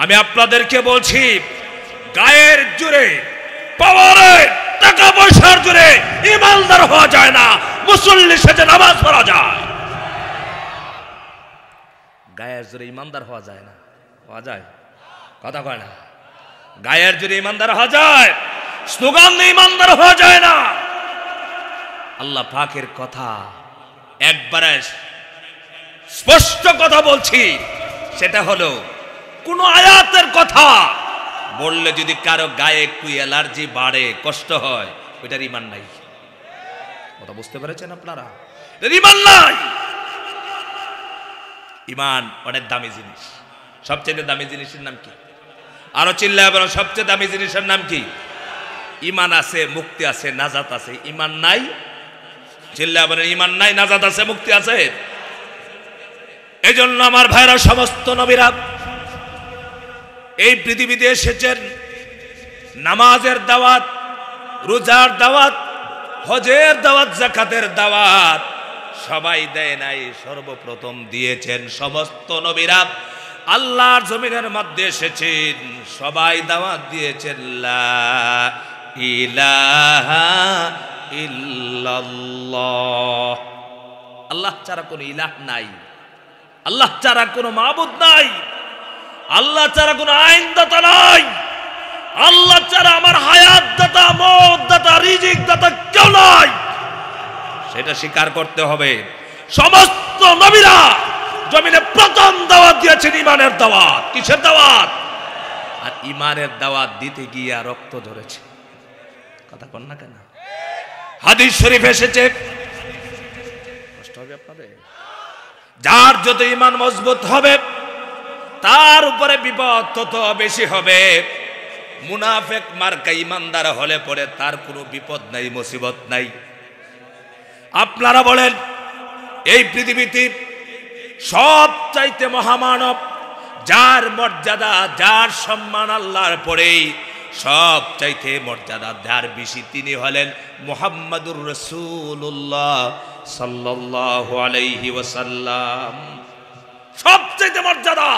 আমি আপনাদেরকে বলছি, গায়ের জোরে, পাওয়ারে, টাকা পয়সার জোরে ইমানদার হওয়া যায় না। মুসল্লি সেজে নামাজ পড়া যায়। গায়ের জোরে ইমানদার হওয়া যায় না। হওয়া যায়? কথা কয় না। গায়ের জোরে ইমানদার হওয়া যায়, স্লোগান দিয়ে ইমানদার হওয়া যায় না। আল্লাহ পাকের কথা একবারে স্পষ্ট কথা বলছি, সেটা হলো কোন আয়াতের কথা বললে যদি কারো গায়ে একটু অ্যালার্জি বাড়ে, কষ্ট হয়, ওইটার ঈমান নাই। কথা বুঝতে পেরেছেন আপনারা? ঈমান নাই। ঈমান অনেক দামি জিনিস। সবচেয়ে দামি জিনিসের নাম কি? আরো চিল্লায় বলেন, সবচেয়ে দামি জিনিসের নাম কি? ঈমান আছে, মুক্তি আছে, নাজাত আছে। ঈমান নাই, চিল্লায় বলেন ঈমান নাই, নাজাত আছে, মুক্তি আছে। এজন্য আমার ভাইরা, সমস্ত নবীরা এই পৃথিবীতে এসেছেন নামাজের দাওয়াত, রোজার দাওয়াত, হজের দাওয়াত, যাকাতের দাওয়াত সবাই দেয় নাই, সর্বপ্রথম দিয়েছেন সমস্ত নবীরা। আল্লাহর জমিনের মধ্যে এসেছেন, সবাই দাওয়াত দিয়েছেন লা ইলাহা ইল্লাল্লাহ। আল্লাহ ছাড়া কোনো ইলাহ নাই, আল্লাহ ছাড়া কোনো মাবুদ নাই, আল্লাহ ছাড়া কোনো আইনদাতা নাই, আল্লাহ ছাড়া আমার হায়াত দাতা, মওত দাতা, রিজিক দাতা কেউ নাই। সেটা স্বীকার করতে হবে। সমস্ত নবীরা জমিনে প্রথম দাওয়াত দিয়েছেন ঈমানের দাওয়াত। কিসের দাওয়াত? আর ঈমানের দাওয়াত দিতে গিয়ে রক্ত ঝরেছে। কথা কন না কেন? হাদিস শরীফ এসেছে, কষ্ট হবে আপনাদের। যার যত ঈমান মজবুত হবে তার উপরে বিপদ তত বেশি হবে। মুনাফিক মার্কা ঈমানদার হলে পরে তার কোনো বিপদ নাই, মুসিবত নাই। আপনারা বলেন, এই পৃথিবীতে সবচাইতে মহামানব, যার মর্যাদা, যার সম্মান আল্লাহর পরেই সবচাইতে মর্যাদা যার বেশি, তিনি হলেন মুহাম্মাদুর রাসূলুল্লাহ সাল্লাল্লাহু আলাইহি ওয়াসাল্লাম। সবচাইতে মর্যাদা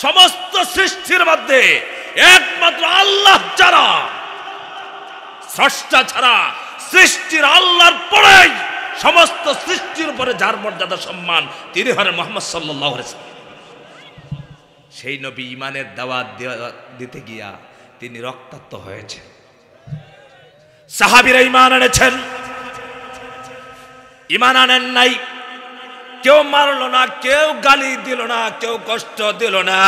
সমস্ত সৃষ্টির মধ্যে একমাত্র আল্লাহ ছাড়া, স্রষ্টা ছাড়া, সৃষ্টির আল্লাহর পরেই সমস্ত সৃষ্টির উপরে যার মর্যাদা, সম্মান, তিনি হলেন মুহাম্মদ সাল্লাল্লাহু আলাইহি ওয়াসাল্লাম। সেই নবী ঈমানের দাওয়াত দিতে গিয়া তিনি রক্তাক্ত হয়েছেন। সাহাবীরা ঈমান এনেছেন, ঈমান আনেন নাই। কেউ মারলো না, কেউ গালি দিল না, কেউ কষ্ট দিল না,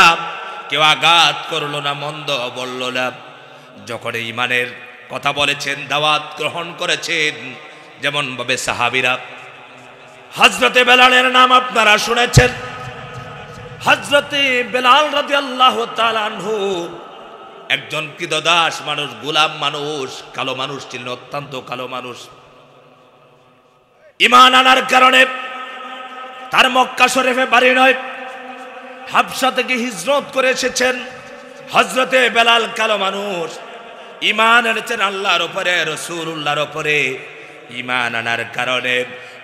কেউ আঘাত করলো না, মন্দ বলল না। যখন ঈমানের কথা বলেছেন, দাওয়াত গ্রহণ করেছেন, যেমন ভাবে সাহাবীরা, হযরতে বেলালের নাম আপনারা শুনেছেন। হযরতে বেলাল রাদিয়াল্লাহু তাআলা আনহু একজন ক্রীতদাস মানুষ, গোলাম মানুষ, কালো মানুষ ছিলেন, অত্যন্ত কালো মানুষ। ঈমান আনার কারণে তার মক্কা শরীফে বাড়ি নয়, হাবশা থেকে হিজরত করে এসেছেন। হযরতে বেলাল কালো মানুষ, ঈমান এনেছেন আল্লাহর উপরে, রাসূলুল্লাহর উপরে। ঈমান আনার কারণে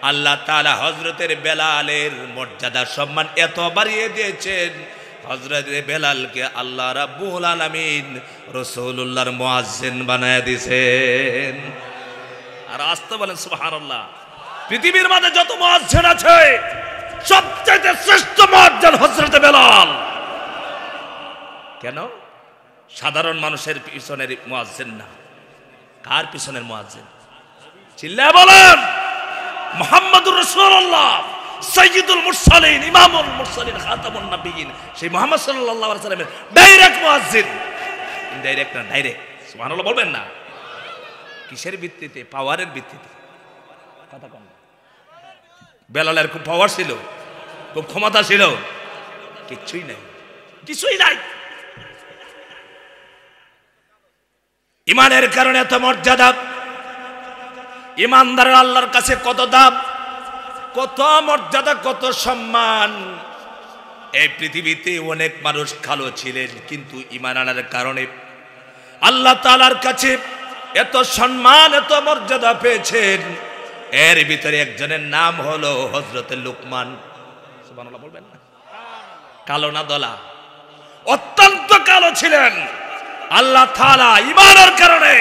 আল্লাহ তাআলা হযরতের বেলালের মর্যাদা, সম্মান এত বাড়িয়ে দিয়েছেন, হযরতে বেলালকে আল্লাহ রাব্বুল আলামিন রাসূলুল্লাহর মুয়াজ্জিন বানায় দিয়েছেন। আর আসতে বলেন সুবহানাল্লাহ। পৃথিবীর মধ্যে যত মুয়াজ্জিন আছে, সবচেয়ে শ্রেষ্ঠ মুয়াজ্জিন হযরতে বেলাল। কেন? সাধারণ মানুষের পিছনের মুয়াজ্জিন না। কার পিছনের মুয়াজ্জিন? চিল্লায় বলেন, মুহাম্মাদুর রাসূলুল্লাহ, সাইয়্যিদুল মুরসালিন, ইমামুল মুরসালিন, খাতামুন নবিয়্যিন, সেই মুহাম্মদ সাল্লাল্লাহু আলাইহি ওয়াসাল্লামের ডাইরেক্ট মুয়াজ্জিন। ইনডাইরেক্ট না, ডাইরেক্ট। সুবহানাল্লাহ বলবেন না। কিসের ভিত্তিতে? পাওয়ারের ভিত্তিতে। কথা কম। বেলালের খুব পাওয়ার ছিল, খুব ক্ষমতা ছিল, কিছুই নাই, কিছুই নাই। ঈমানের কারণে এত মর্যাদা। ঈমানদার আল্লাহর কাছে কত দাম, কত মর্যাদা, কত সম্মান। এই পৃথিবীতে অনেক মানুষ কালো ছিলেন, কিন্তু ঈমান আনার কারণে আল্লাহ তাআলার কাছে এত সম্মান, এত মর্যাদা পেয়েছেন। এর ভিতরে একজনের নাম হলো হযরতে লুকমান। সুবহানাল্লাহ বলবেন না? কালো না দলা? অত্যন্ত কালো ছিলেন। আল্লাহ তাআলা ঈমানের কারণে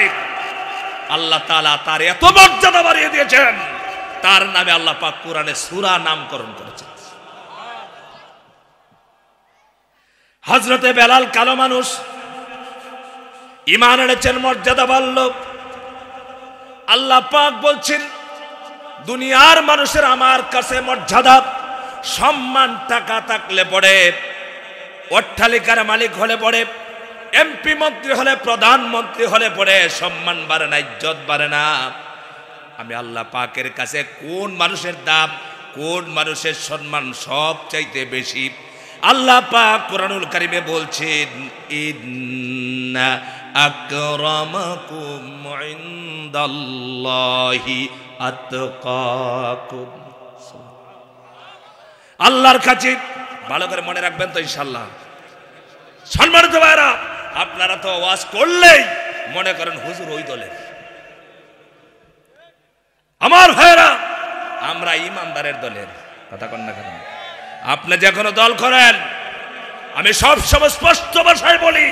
আল্লাহ তাআলা তার এত মর্যাদা বাড়িয়ে দিয়েছেন, তার নামে আল্লাহ পাক কোরআনে সূরা নামকরণ করেছেন। হযরতে বেলাল কালো মানুষ, ঈমান এনেছেন, মর্যাদা বাড়ল। আল্লাহ পাক বলছেন দুনিয়ার মানুষের আমার কাছে মর্যাদা সম্মান টাকা থাকলে পড়ে, অট্টালিকার মালিক হলে পড়ে, এমপি মন্ত্রী হলে, প্রধানমন্ত্রী হলে পড়ে সম্মান বাড়ে না, ইজ্জত বাড়ে না। আমি আল্লাহ পাকের কাছে কোন মানুষের দাম, কোন মানুষের সম্মান সবচাইতে বেশি? আল্লাহ পাক কোরআনুল কারীমে বলছেন ইন্না আকরামাকুম ইনদাল্লাহি আতকাকুম। আল্লাহর কাছে ভালো করে মনে রাখবেন তো ইনশাআল্লাহ। সম্মানিত ভাইরা, আপনারা তো ওয়াজ করলেই মনে করেন হুজুর ওই দলের। আমার ভাইরা, আমরা ইমানদারের দলের। কথা কন না কেন? আপনি যে কোনো দল করেন, আমি সব সময় স্পষ্ট ভাষায় বলি,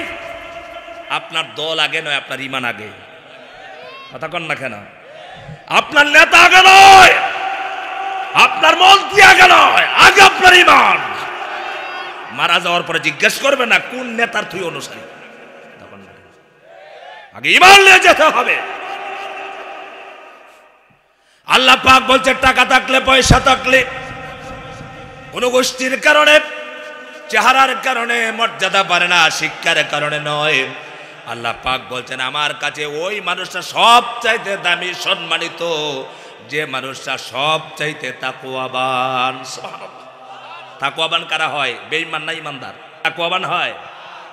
আপনার দল আগে নয়, আপনার ঈমান আগে। কথা কন না কেন? আপনার নেতা আগে নয়, আপনার মন্ত্রী আগে নয়, আগে আপনার ঈমান। মারা যাওয়ার পরে জিজ্ঞেস করবে না কোন নেতার তুই অনুসারী, আগে ঈমান নিয়ে যেতে হবে। আল্লাহ পাক বলছে টাকা থাকলে, পয়সা থাকলে, কোন গোষ্ঠীর কারণে, চেহারার কারণে মর্যাদা বাড়ে না, শিক্ষার কারণে নয়। আল্লাহ পাক বলছেন আমার কাছে ওই মানুষটা সব চাইতে দামি, সম্মানিত, যে মানুষটা সব চাইতে তাকওয়াবান। তাকওয়াবান কারা হয়? বেঈমান না ঈমানদার? তাকওয়াবান হয়।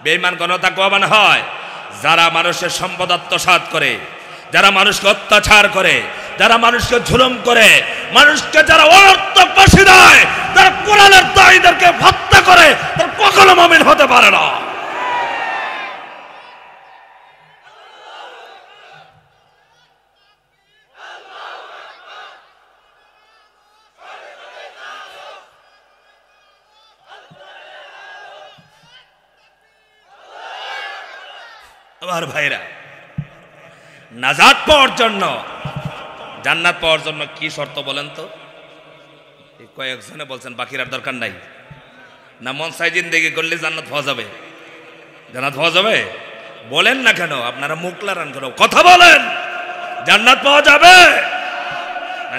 বেঈমান কোন তাকওয়াবান হয়? যারা মানুষের সম্পদ আত্মসাৎ করে, যারা মানুষকে অত্যাচার করে, যারা মানুষকে জুলুম করে, মানুষকে যারা অনর্থক ফাঁসি দেয়, যারা কোরআনের দায়ীদেরকে হত্যা করে, তারা কখনো মুমিন হতে পারে না। আমার ভাইরা, নাজাত পাওয়ার জন্য, জান্নাত পাওয়ার জন্য কি শর্ত বলেন তো? কয়েকজনে বলছেন বাকির আর দরকার নাই, না মন চাই জিন্দেগি করলে জান্নাত পাওয়া যাবে। জান্নাত পাওয়া যাবে বলেন না কেন? আপনারা মুখ লাগান কেন? কথা বলেন, জান্নাত পাওয়া যাবে।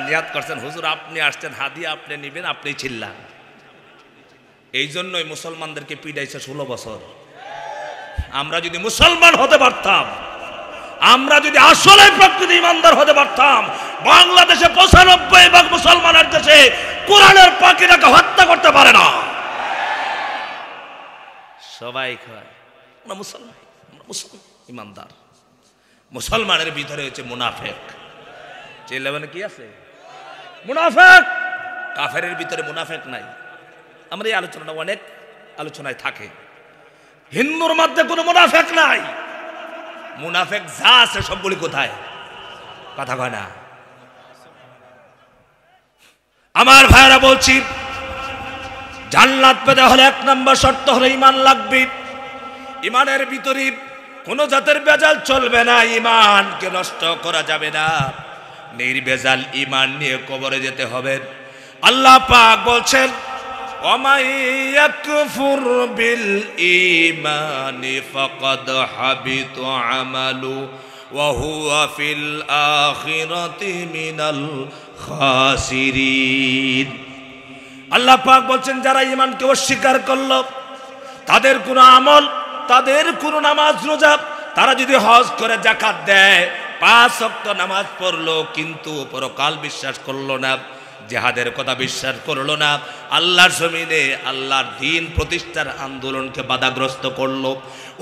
নিয়াত করছেন হুজুর আপনি আসছেন, হাদিয়া আপনি নিবেন, আপনি চিল্লান। এই জন্যই মুসলমানদেরকে পিড়াইছে 16 বছর। আমরা যদি মুসলমান হতে পারতাম, আমরা যদি আসলে প্রকৃত ইমানদার হতে পারতাম, বাংলাদেশে 95% মুসলমানের দেশে কোরআনের পাখিটাকে হত্যা করতে পারে না। সবাই খায়, আমরা মুসলমান, আমরা মুসলমান ইমানদার। মুসলমানের ভিতরে হচ্ছে মুনাফেক। চিল্লাবেন কি আছে? মুনাফেক। কাফেরের ভিতরে মুনাফেক নাই। আমরা এই আলোচনাটা অনেক আলোচনায় থাকে। হিন্দুর মধ্যে কোনো মুনাফেক নাই। মুনাফেক যা আছে সবগুলি কোথায়? কথা কয় না। আমার ভাইরা বলছি, জান্নাত পেতে হলে 1 নম্বর শর্ত হলো ঈমান লাগবে। ঈমানের ভিতরে কোন জাতের বেজাল চলবে না, ঈমানকে নষ্ট করা যাবে না। নির্বেজাল ঈমান নিয়ে কবরে যেতে হবে। আল্লাহ পাক বলছেন ওয়ামাই ইয়াকফুর বিল ঈমানি ফাকাদ হাবিতা আমালু ওয়া হুয়া ফিল আখিরাতি মিনাল খাসিরিন। আল্লাহ পাক বলছেন যারা ঈমানকে অস্বীকার করলো, তাদের কোনো আমল, তাদের কোনো নামাজ রোজা, তারা যদি হজ করে, যাকাত দেয়, 5 ওয়াক্ত নামাজ পড়লো, কিন্তু পরকাল বিশ্বাস করলো না, জিহাদের কথা বিশ্বাস করলো না, আল্লাহর জমিনে আল্লাহর দ্বীন প্রতিষ্ঠার আন্দোলনকে বাধাগ্রস্ত করলো,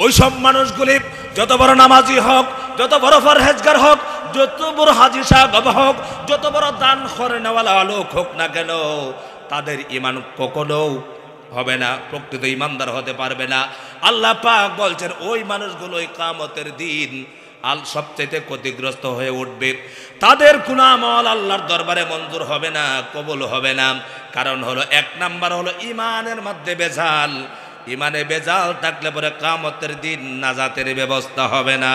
ওই সব মানুষগুলি যত বড় নামাজি হোক, যত বড় পরহেজগার হোক, যত বড় হাজী সাহেব হোক, যত বড় দান করে নেওয়ালা লোক হোক না কেন, তাদের ঈমান কখনো হবে না, প্রকৃত ঈমানদার হতে পারবে না। আল্লাহ পাক বলছেন ওই মানুষগুলো কিয়ামতের দিন সবচেয়ে ক্ষতিগ্রস্ত হয়ে উঠবে। তাদের কোনো আমল আল্লাহর দরবারে মঞ্জুর হবে না, কবুল হবে না। কারণ হলো 1 নাম্বার হলো ঈমানের মধ্যে বেজাল, ইমানে বেজাল থাকলে পরে কিয়ামতের দিন নাজাতের ব্যবস্থা হবে না।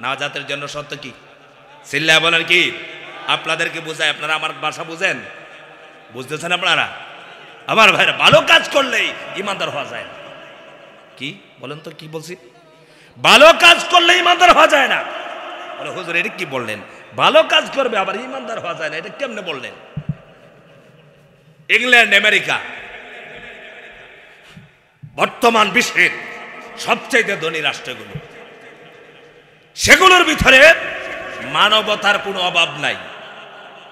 নাজাতের জন্য শর্ত কি? চিল্লায় বলেন কি? আপনাদেরকে বোঝায়, আপনারা আমার ভাষা বুঝেন? বুঝতেছেন আপনারা? আমার ভাইরা, ভালো কাজ করলেই ইমানদার হওয়া যায় না। কি বলেন তো, কি বলছি? ভালো কাজ করলে ইমানদার হওয়া যায় না। বলে হুজুর এটা কি বললেন? ভালো কাজ করবে আবার ইমানদার হওয়া যায় না, এটা কেমনে বললেন? ইংল্যান্ড, আমেরিকা বর্তমান বিশ্বের সবচেয়ে ধনী রাষ্ট্রগুলো, সেগুলোর ভিতরে মানবতার কোনো অভাব নাই।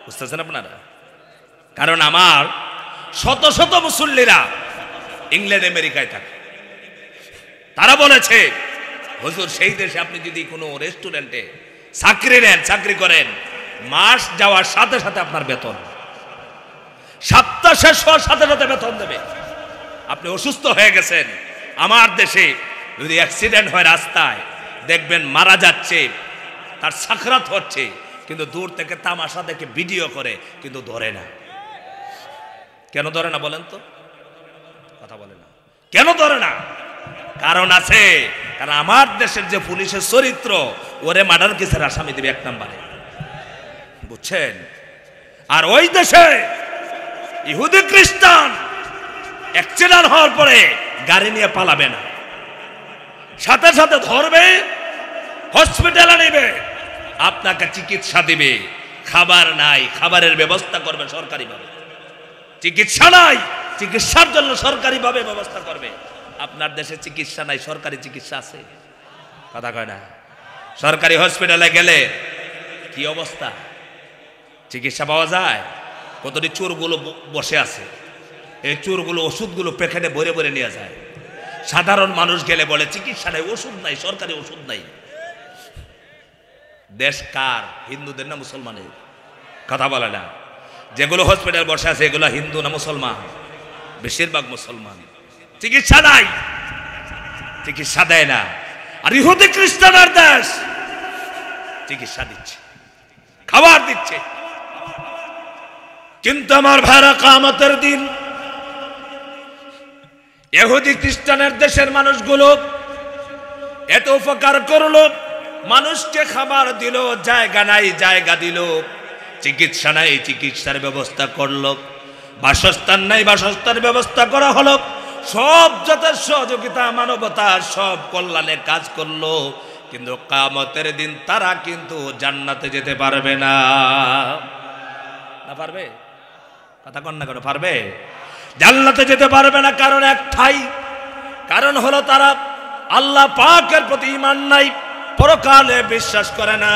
বুঝতেছেন আপনারা? কারণ আমার শত শত মুসল্লিরা ইংল্যান্ড, আমেরিকায় থাকে। তারা বলেছে হুজুর সেই দেশে আপনি যদি কোনো রেস্টুরেন্টে চাকরি নেন, চাকরি করেন, মাস যাওয়ার সাথে সাথে আপনার বেতন, সপ্তাহ শেষ হওয়ার সাথে সাথে বেতন দেবে। আপনি অসুস্থ হয়ে গেছেন, আমার দেশে যদি অ্যাক্সিডেন্ট হয় রাস্তায়, দেখবেন মারা যাচ্ছে, তার সাকরাত হচ্ছে, কিন্তু দূর থেকে তামাশা দেখে ভিডিও করে, কিন্তু ধরে না। কেন ধরে না বলেন তো? কথা বলে না কেন ধরে না? কারণ আছে। কারণ আমার দেশের যে পুলিশের চরিত্র, ওরে মার্ডার কেসের আসামি দিবে 1 নম্বরে, বুঝছেন? আর ওই দেশে ইহুদি খ্রিস্টান অ্যাক্সিডেন্ট হওয়ার পরে গাড়ি নিয়ে পালাবে না, সাথে সাথে ধরবে, হসপিটালে নেবে, আপনাকে চিকিৎসা দিবে। খাবার নাই, খাবারের ব্যবস্থা করবে সরকারিভাবে। চিকিৎসা নাই, চিকিৎসার জন্য সরকারিভাবে ব্যবস্থা করবে। আপনার দেশে চিকিৎসা নাই, সরকারি চিকিৎসা আছে? কথা কয় না। সরকারি হসপিটালে গেলে কি অবস্থা? চিকিৎসা পাওয়া যায়? কতটি চোরগুলো বসে আছে, এই চোরগুলো ওষুধগুলো প্যাকেটে ভরে ভরে নিয়ে যায়। সাধারণ মানুষ গেলে বলে চিকিৎসা নাই, ওষুধ নাই, সরকারি ওষুধ নাই। দেশ কার? হিন্দুদের না মুসলমানের? কথা বলে না। যেগুলো হসপিটাল বসে আছে এগুলো হিন্দু না মুসলমান? বেশিরভাগ মুসলমান। চিকিৎসা নাই, চিকিৎসা দেয় না। আর ইহুদি খ্রিস্টানের দেশ চিকিৎসা দিচ্ছে, খাবার দিচ্ছে। কিন্তু আমার ভাইরা, কিয়ামতের দিন ইহুদি খ্রিস্টানের দেশের মানুষগুলো এত উপকার করলো, মানুষকে খাবার দিল, জায়গা নাই জায়গা দিল, চিকিৎসা নাই চিকিৎসার ব্যবস্থা করলো, বাসস্থান নাই বাসস্থানের ব্যবস্থা করা হলো, সব যথেষ্ট সহযোগিতা, মানবতা, সব কল্যাণে কাজ করলো। কিন্তু কিয়ামতের দিন তারা কিন্তু জান্নাতে যেতে পারবে না। না পারবে? কথা কন না কেন? পারবে? জান্নাতে যেতে পারবে না। কারণ একটাই, কারণ হলো তারা আল্লাহ পাকের প্রতি ঈমান নাই, পরকালে বিশ্বাস করে না।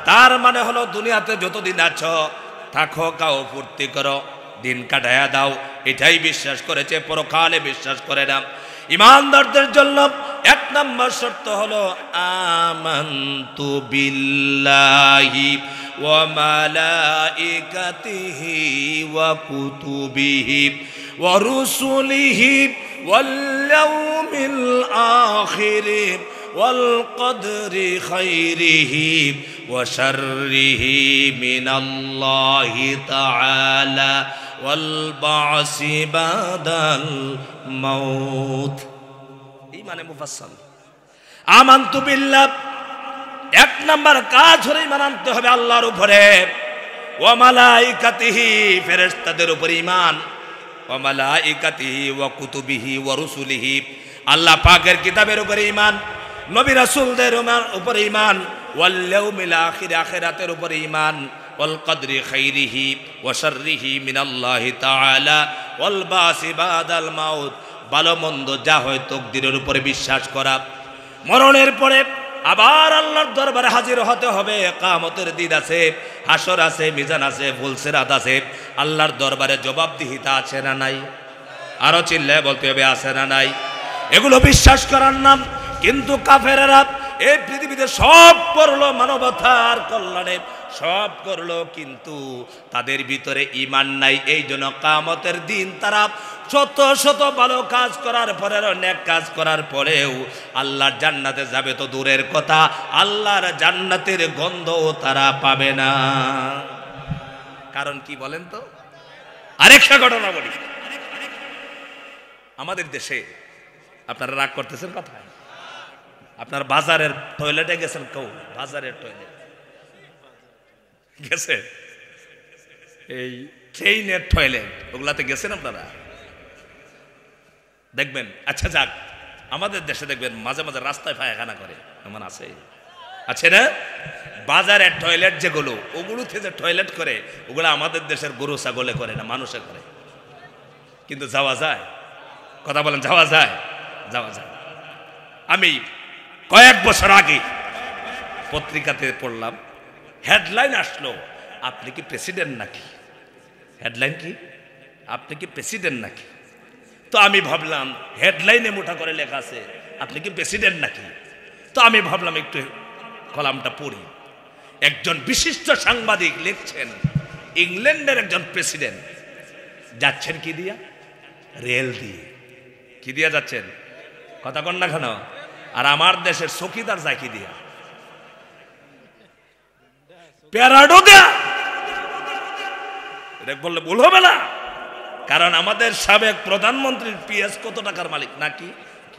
তার মানে হলো দুনিয়াতে যতদিন আছো থাকো, খাও, ফুর্তি করো, দিন কাটায়া দাও, এটাই বিশ্বাস করেছে, পরকালে বিশ্বাস করে না। ঈমানদারদের জন্য 1 নম্বর শর্ত হলো আমানতু বিল্লাহি ওয়া মালাইকাতিহি ওয়া কুতুবিহি ওয়া রুসুলিহি ওয়াল ইয়াউমিল আখির ওয়াল কদরি খাইরিহি ওয়া শাররিহি মিনাল্লাহি তাআলা ওয়াল বা'সি বাদাল মাউত। ঈমানে মুফাসসাল। আমানতু বিল্লাহ, 1 নম্বর কাজ হলো ঈমান আনতে হবে আল্লাহর উপরে। ওয়া মালাইকাতিহি, ফেরেশতাদের উপর ঈমান। ওয়া মালাইকাতিহি ওয়া কুতুবিহি ওয়া রুসুলিহি, আল্লাহ পাকের কিতাবের উপর ঈমান, নবী রাসূলদের উপর ঈমান। ওয়াল ইয়াউমিল আখির, আখিরাতের উপর ঈমান। ওয়াল কদরি খাইরিহি ওয়া শাররিহি মিনাল্লাহি তাআলা ওয়াল বা'সি বাদাল মাউত, ভালো মন্দ যা হয় তাকদীরের উপরে বিশ্বাস করা। মরণের পরে আবার আল্লাহর দরবারে হাজির হতে হবে। কিয়ামতের দিন আছে, হাসর আছে, মিজান আছে, ফুলসিরাত আছে। আল্লাহর দরবারে জবাবদিহিতা আছে না নাই? আরো চিল্লায় বলতে হবে, আছে না নাই? এগুলো বিশ্বাস করার নাম। কিন্তু কাফেরেরা এই পৃথিবীতে সব করলো মানবতার কল্যাণে, সব করলো, কিন্তু তাদের ভিতরে ঈমান নাই। এই জন্য কিয়ামতের দিন তারা শত শত ভালো কাজ করার পরেও, নেক কাজ করার পরেও আল্লাহর জান্নাতে যাবে তো দূরের কথা, আল্লাহর জান্নাতের গন্ধও তারা পাবে না। কারণ কি বলেন তো? আরেকটা ঘটনা বলি। আমাদের দেশে আপনারা রাগ করতেছেন কথায়, আপনার বাজারের টয়লেটে গেছেন, কেউ বাজারের টয়লেট গেছে, এই ট্রেনের টয়লেট ওগুলাতে গেছেন আপনারা? দেখবেন, আচ্ছা যাক, আমাদের দেশে দেখবেন মাঝে মাঝে রাস্তায় পায়খানা করে, এমন আছে আছে না? বাজারের টয়লেট যেগুলো, ওগুলোতে যে টয়লেট করে, ওগুলো আমাদের দেশের গরু ছাগলে করে না, মানুষে করে। কিন্তু যাওয়া যায়, কথা বলেন, যাওয়া যায়? যাওয়া যায়। আমি কয়েক বছর আগে পত্রিকাতে পড়লাম, হেডলাইন আসলো, আপনি কি প্রেসিডেন্ট নাকি? হেডলাইন কি, আপনি কি প্রেসিডেন্ট নাকি? তো আমি ভাবলাম, হেডলাইনে মোটা করে লেখা আছে আপনি কি প্রেসিডেন্ট নাকি? তো আমি ভাবলাম একটু কলামটা পড়ি। একজন বিশিষ্ট সাংবাদিক লিখছেন, ইংল্যান্ডের একজন প্রেসিডেন্ট যাচ্ছেন কি দিয়া? রেল দিয়ে। কি দিয়া যাচ্ছেন? কথা কন না কেন? আর আমার দেশের চৌকিদার যায় কি দিয়া? প্যারাডো দেয়া। এটা বললে ভুল হবে না, কারণ আমাদের সাবেক প্রধানমন্ত্রীর পিএস কত টাকার মালিক নাকি?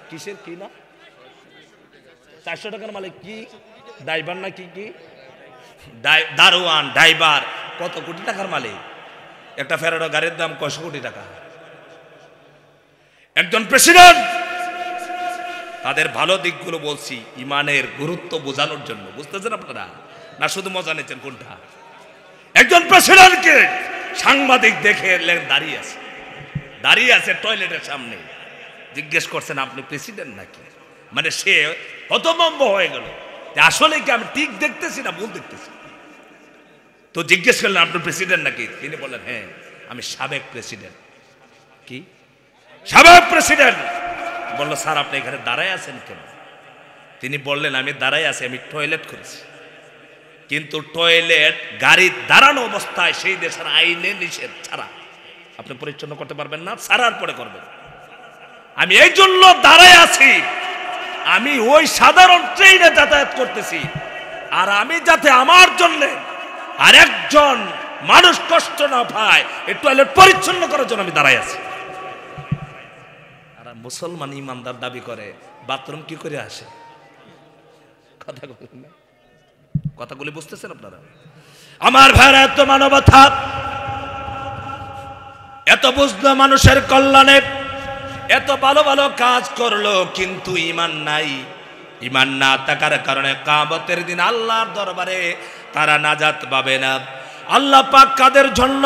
কিসের কি না 400 টাকার মালিক, কি ড্রাইভার না কি কি দারোয়ান ড্রাইভার কত কোটি টাকার মালিক? একটা ফেরাডো গাড়ির দাম কয়শো কোটি টাকা। একজন প্রেসিডেন্ট, তাদের ভালো দিকগুলো বলছি ইমানের গুরুত্ব বোঝানোর জন্য, বুঝতেছেন আপনারা? না শুধু মজা নিচ্ছেন কোনটা? একজন প্রেসিডেন্টকে সাংবাদিক দেখে দাঁড়িয়ে আছে টয়লেটের সামনে, জিজ্ঞেস করছেন আপনি প্রেসিডেন্ট নাকি? মানে সে হতভম্ব হয়ে গেল, আসলে কি আমি ঠিক দেখতেছি না ভুল দেখতেছি? তো জিজ্ঞেস করলেন আপনি প্রেসিডেন্ট নাকি? তিনি বললেন হ্যাঁ আমি সাবেক প্রেসিডেন্ট। কি সাবেক প্রেসিডেন্ট? বললো স্যার আপনি এখানে দাঁড়ায় আছেন কেন? তিনি বললেন আমি দাঁড়ায় আছি, আমি টয়লেট করেছি। কিন্তু টয়লেট গাড়ির দাঁড়ানো অবস্থায় সেই দেশের আইনে নিষেধ, ছাড়া আপনি পরিচ্ছন্ন করতে পারবেন না, ছাড়ার পরে করবেন। আমি এই জন্য দাঁড়ায় আছি, আমি ওই সাধারণ ট্রেনে যাতায়াত করতেছি, আর আমি যাতে আমার জন্য আরেকজন মানুষ কষ্ট না পায় এই টয়লেট পরিচ্ছন্ন করার জন্য আমি দাঁড়ায় আছি। আর মুসলমান ইমানদার দাবি করে বাথরুম কি করে আসে? কথা বলেন না, কথাগুলি বুঝতেছেন আপনারা? আমার ভাইরা, এত মানবতা, এত বুঝলো মানুষের কল্যাণে, এত ভালো ভালো কাজ করলো, কিন্তু ইমান নাই। ইমান না থাকার কারণে কিয়ামতের দিন আল্লাহর দরবারে তারা নাজাত পাবে না। আল্লাহ পাক কাদের জন্য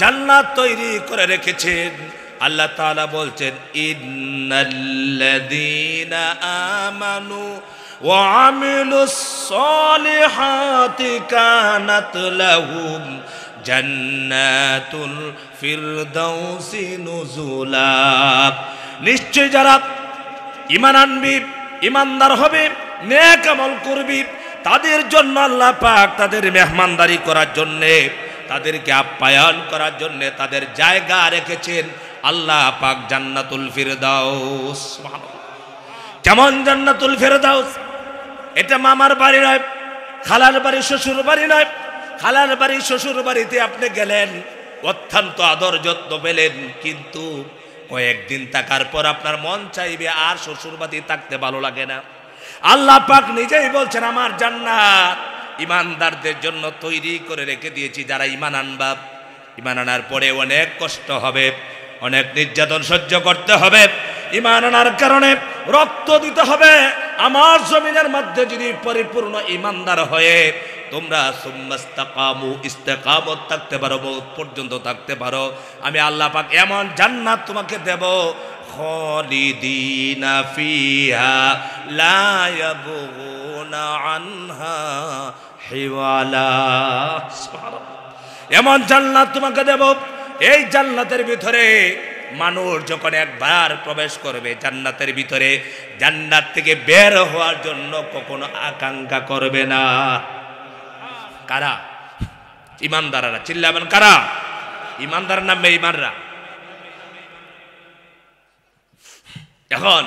জান্নাত তৈরি করে রেখেছেন? আল্লাহ তাআলা বলছেন ইন্নাল্লাযীনা আমানু ওয়া আমিলুস সলিহাতি কানাত লাহুম জান্নাতুল ফিরদাউসি নুজুলা। নিশ্চয় যারা ঈমান আনবি, ঈমানদার হবে, নেক আমল করবি, তাদের জন্য আল্লাহ পাক তাদের মেহমানদারি করার জন্য, তাদেরকে আপ্যায়ন করার জন্য তাদের জায়গা রেখেছেন আল্লাহ পাক জান্নাতুল ফিরদাউস। কেমন জান্নাতুল ফিরদাউস? এটা মামার বাড়ি নয়, খালার বাড়ি, শ্বশুর বাড়ি নয়। খালার বাড়ি, শ্বশুর বাড়িতে আপনি গেলেন, অত্যন্ত আদর যত্ন পেলেন, কিন্তু কয়েকদিন থাকার পর আপনার মন চাইবে আর শ্বশুর বাড়ি থাকতে ভালো লাগে না। আল্লাহ পাক নিজেই বলছেন আমার জান্নাত ইমানদারদের জন্য তৈরি করে রেখে দিয়েছি। যারা ইমান আনবা, ইমান আনার পরে অনেক কষ্ট হবে, অনেক নির্যাতন সহ্য করতে হবে, ইমান আনার কারণে রক্ত দিতে হবে। আমার জমিনের মধ্যে যদি পরিপূর্ণ ইমানদার হয়ে তোমরা সুম্মাস্তাকামু, ইস্তেকামত থাকতে পারো, মওত পর্যন্ত থাকতে পারো, আমি আল্লাহ পাক এমন জান্নাত তোমাকে দেব, খালিদিনা ফিহা লা ইয়াবগুনা আনহা হিওয়ালা। এমন জান্নাত তোমাকে দেব, এই জান্নাতের ভিতরে মানুষ যখন একবার প্রবেশ করবে জান্নাতের ভিতরে, জান্নাত থেকে বের হওয়ার জন্য কখনো আকাঙ্ক্ষা করবে না। কারা? ইমানদাররা। চিল্লাবেন কারা? ইমানদার নামে ইমানরা। এখন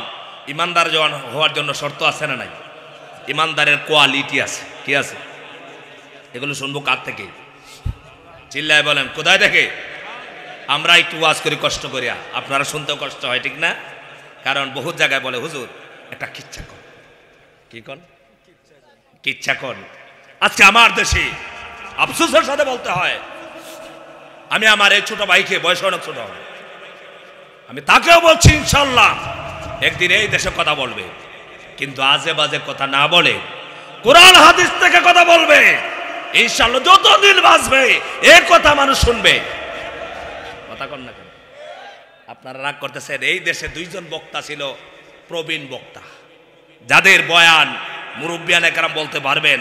ইমানদার হওয়ার জন্য শর্ত আছে না নাই? ইমানদারের কোয়ালিটি আছে। কি আছে? এগুলো শুনবো কার থেকে? চিল্লায় বলেন কোথায় থেকে? আমরা একটু ওয়াজ করি কষ্ট করিয়া, আপনারা শুনতেও কষ্ট হয়, ঠিক না? কারণ বহু জায়গায় বলে হুজুর একটা কিচ্ছা কর, কি কন, কিচ্ছা কর। আজকে আমার দেশে আফসোসের সাথে বলতে হয়, আমি আমার এই ছোট ভাইকে, বয়স অনেক ছোট, আমি তাকেও বলছি ইনশাল্লাহ একদিন এই দেশে কথা বলবে, কিন্তু আজে বাজে কথা না বলে কোরআন হাদিস থেকে কথা বলবে। ইনশাল্লাহ যতদিন বাঁচবে এই কথা মানুষ শুনবে। কথা কন না কেন? আপনারা রাগ করতেছেন। এই দেশে দুইজন বক্তা ছিল, প্রবীণ বক্তা, যাদের বয়ান মুরব্বিয়ান একরাম বলতে পারবেন,